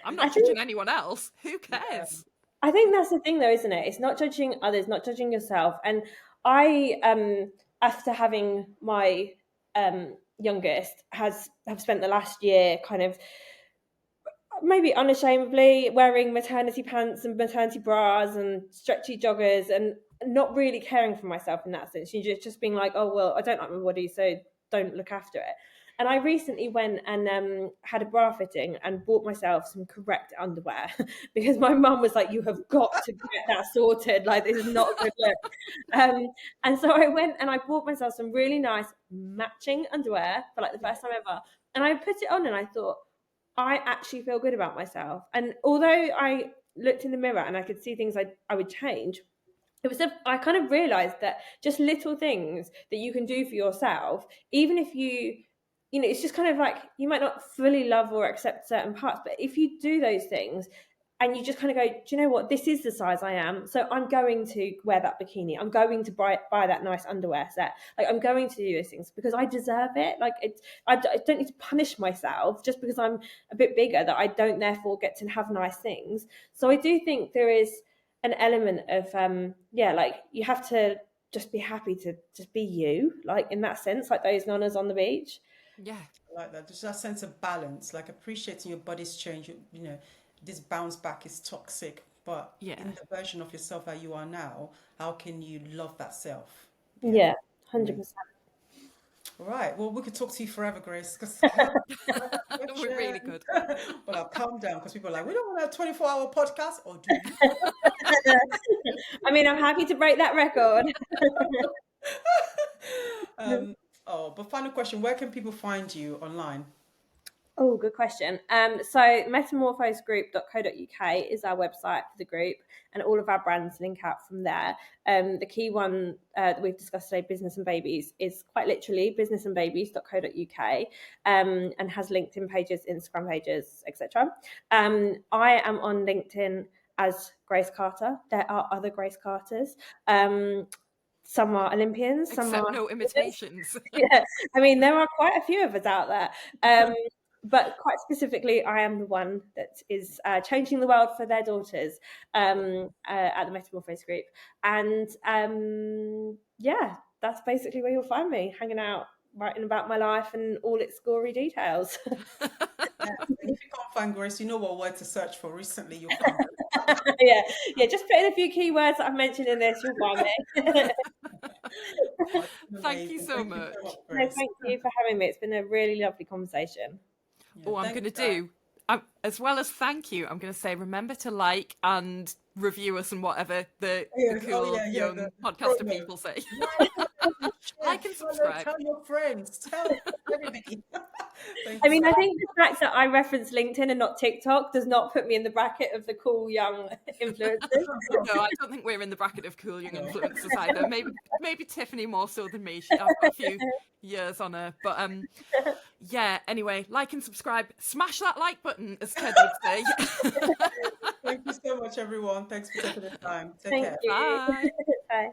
I'm not judging anyone else. Who cares? I think that's the thing, though, isn't it? It's not judging others, not judging yourself. And I, after having my youngest, have spent the last year kind of maybe unashamedly wearing maternity pants and maternity bras and stretchy joggers and not really caring for myself in that sense. You're just being like, oh, well, I don't like my body, so don't look after it. And I recently went and had a bra fitting and bought myself some correct underwear because my mum was like, you have got to get that sorted. Like, this is not a good look. And so I went and I bought myself some really nice matching underwear for like the first time ever. And I put it on and I thought, I actually feel good about myself. And although I looked in the mirror and I could see things I would change, I kind of realized that just little things that you can do for yourself, even if it's just kind of like, you might not fully love or accept certain parts, but if you do those things and you just kind of go, do you know what, this is the size I am, so I'm going to wear that bikini, I'm going to buy that nice underwear set, like I'm going to do those things because I deserve it. Like I don't need to punish myself just because I'm a bit bigger, that I don't therefore get to have nice things. So I do think there is an element of like you have to just be happy to just be you, like in that sense, like those nonnas on the beach. Yeah. I like that. There's that sense of balance, like appreciating your body's change. This bounce back is toxic, but Yeah. in the version of yourself that you are now, how can you love that self? Yeah, 100%. All right. Well, we could talk to you forever, Grace, because We're really good. Well, I'll calm down because people are like, we don't want a 24-hour podcast, or do you? I mean, I'm happy to break that record. But final question, where can people find you online? Oh, good question. So metamorphosegroup.co.uk is our website for the group, and all of our brands link out from there. The key one that we've discussed today, Business and Babies, is quite literally businessandbabies.co.uk, and has LinkedIn pages, Instagram pages, etc. I am on LinkedIn as Grace Carter. There are other Grace Carters. Some are Olympians, some Except are no imitations. yeah, I mean, there are quite a few of us out there. But quite specifically, I am the one that is changing the world for their daughters at the Metamorphose Group. And that's basically where you'll find me, hanging out, writing about my life and all its gory details. Yeah, if you can't find Grace, you know what word to search for. Recently, you'll find her. yeah, just put in a few keywords that I've mentioned in this, you'll find me. Thank you so much. Grace. Thank you for having me. It's been a really lovely conversation. Oh, I'm going to do, as well as thank you, I'm going to say, remember to like and review us and whatever the cool young podcaster people say. Like and subscribe. Tell your friends. Tell everybody. I mean, I think the fact that I reference LinkedIn and not TikTok does not put me in the bracket of the cool young influencers. No, I don't think we're in the bracket of cool young influencers either. Maybe Tiffany more so than me. I've got a few years on her. But anyway, like and subscribe. Smash that like button, as Ted would say. Thank you so much, everyone. Thanks for taking the time. Take Thank care. you. Bye. Bye.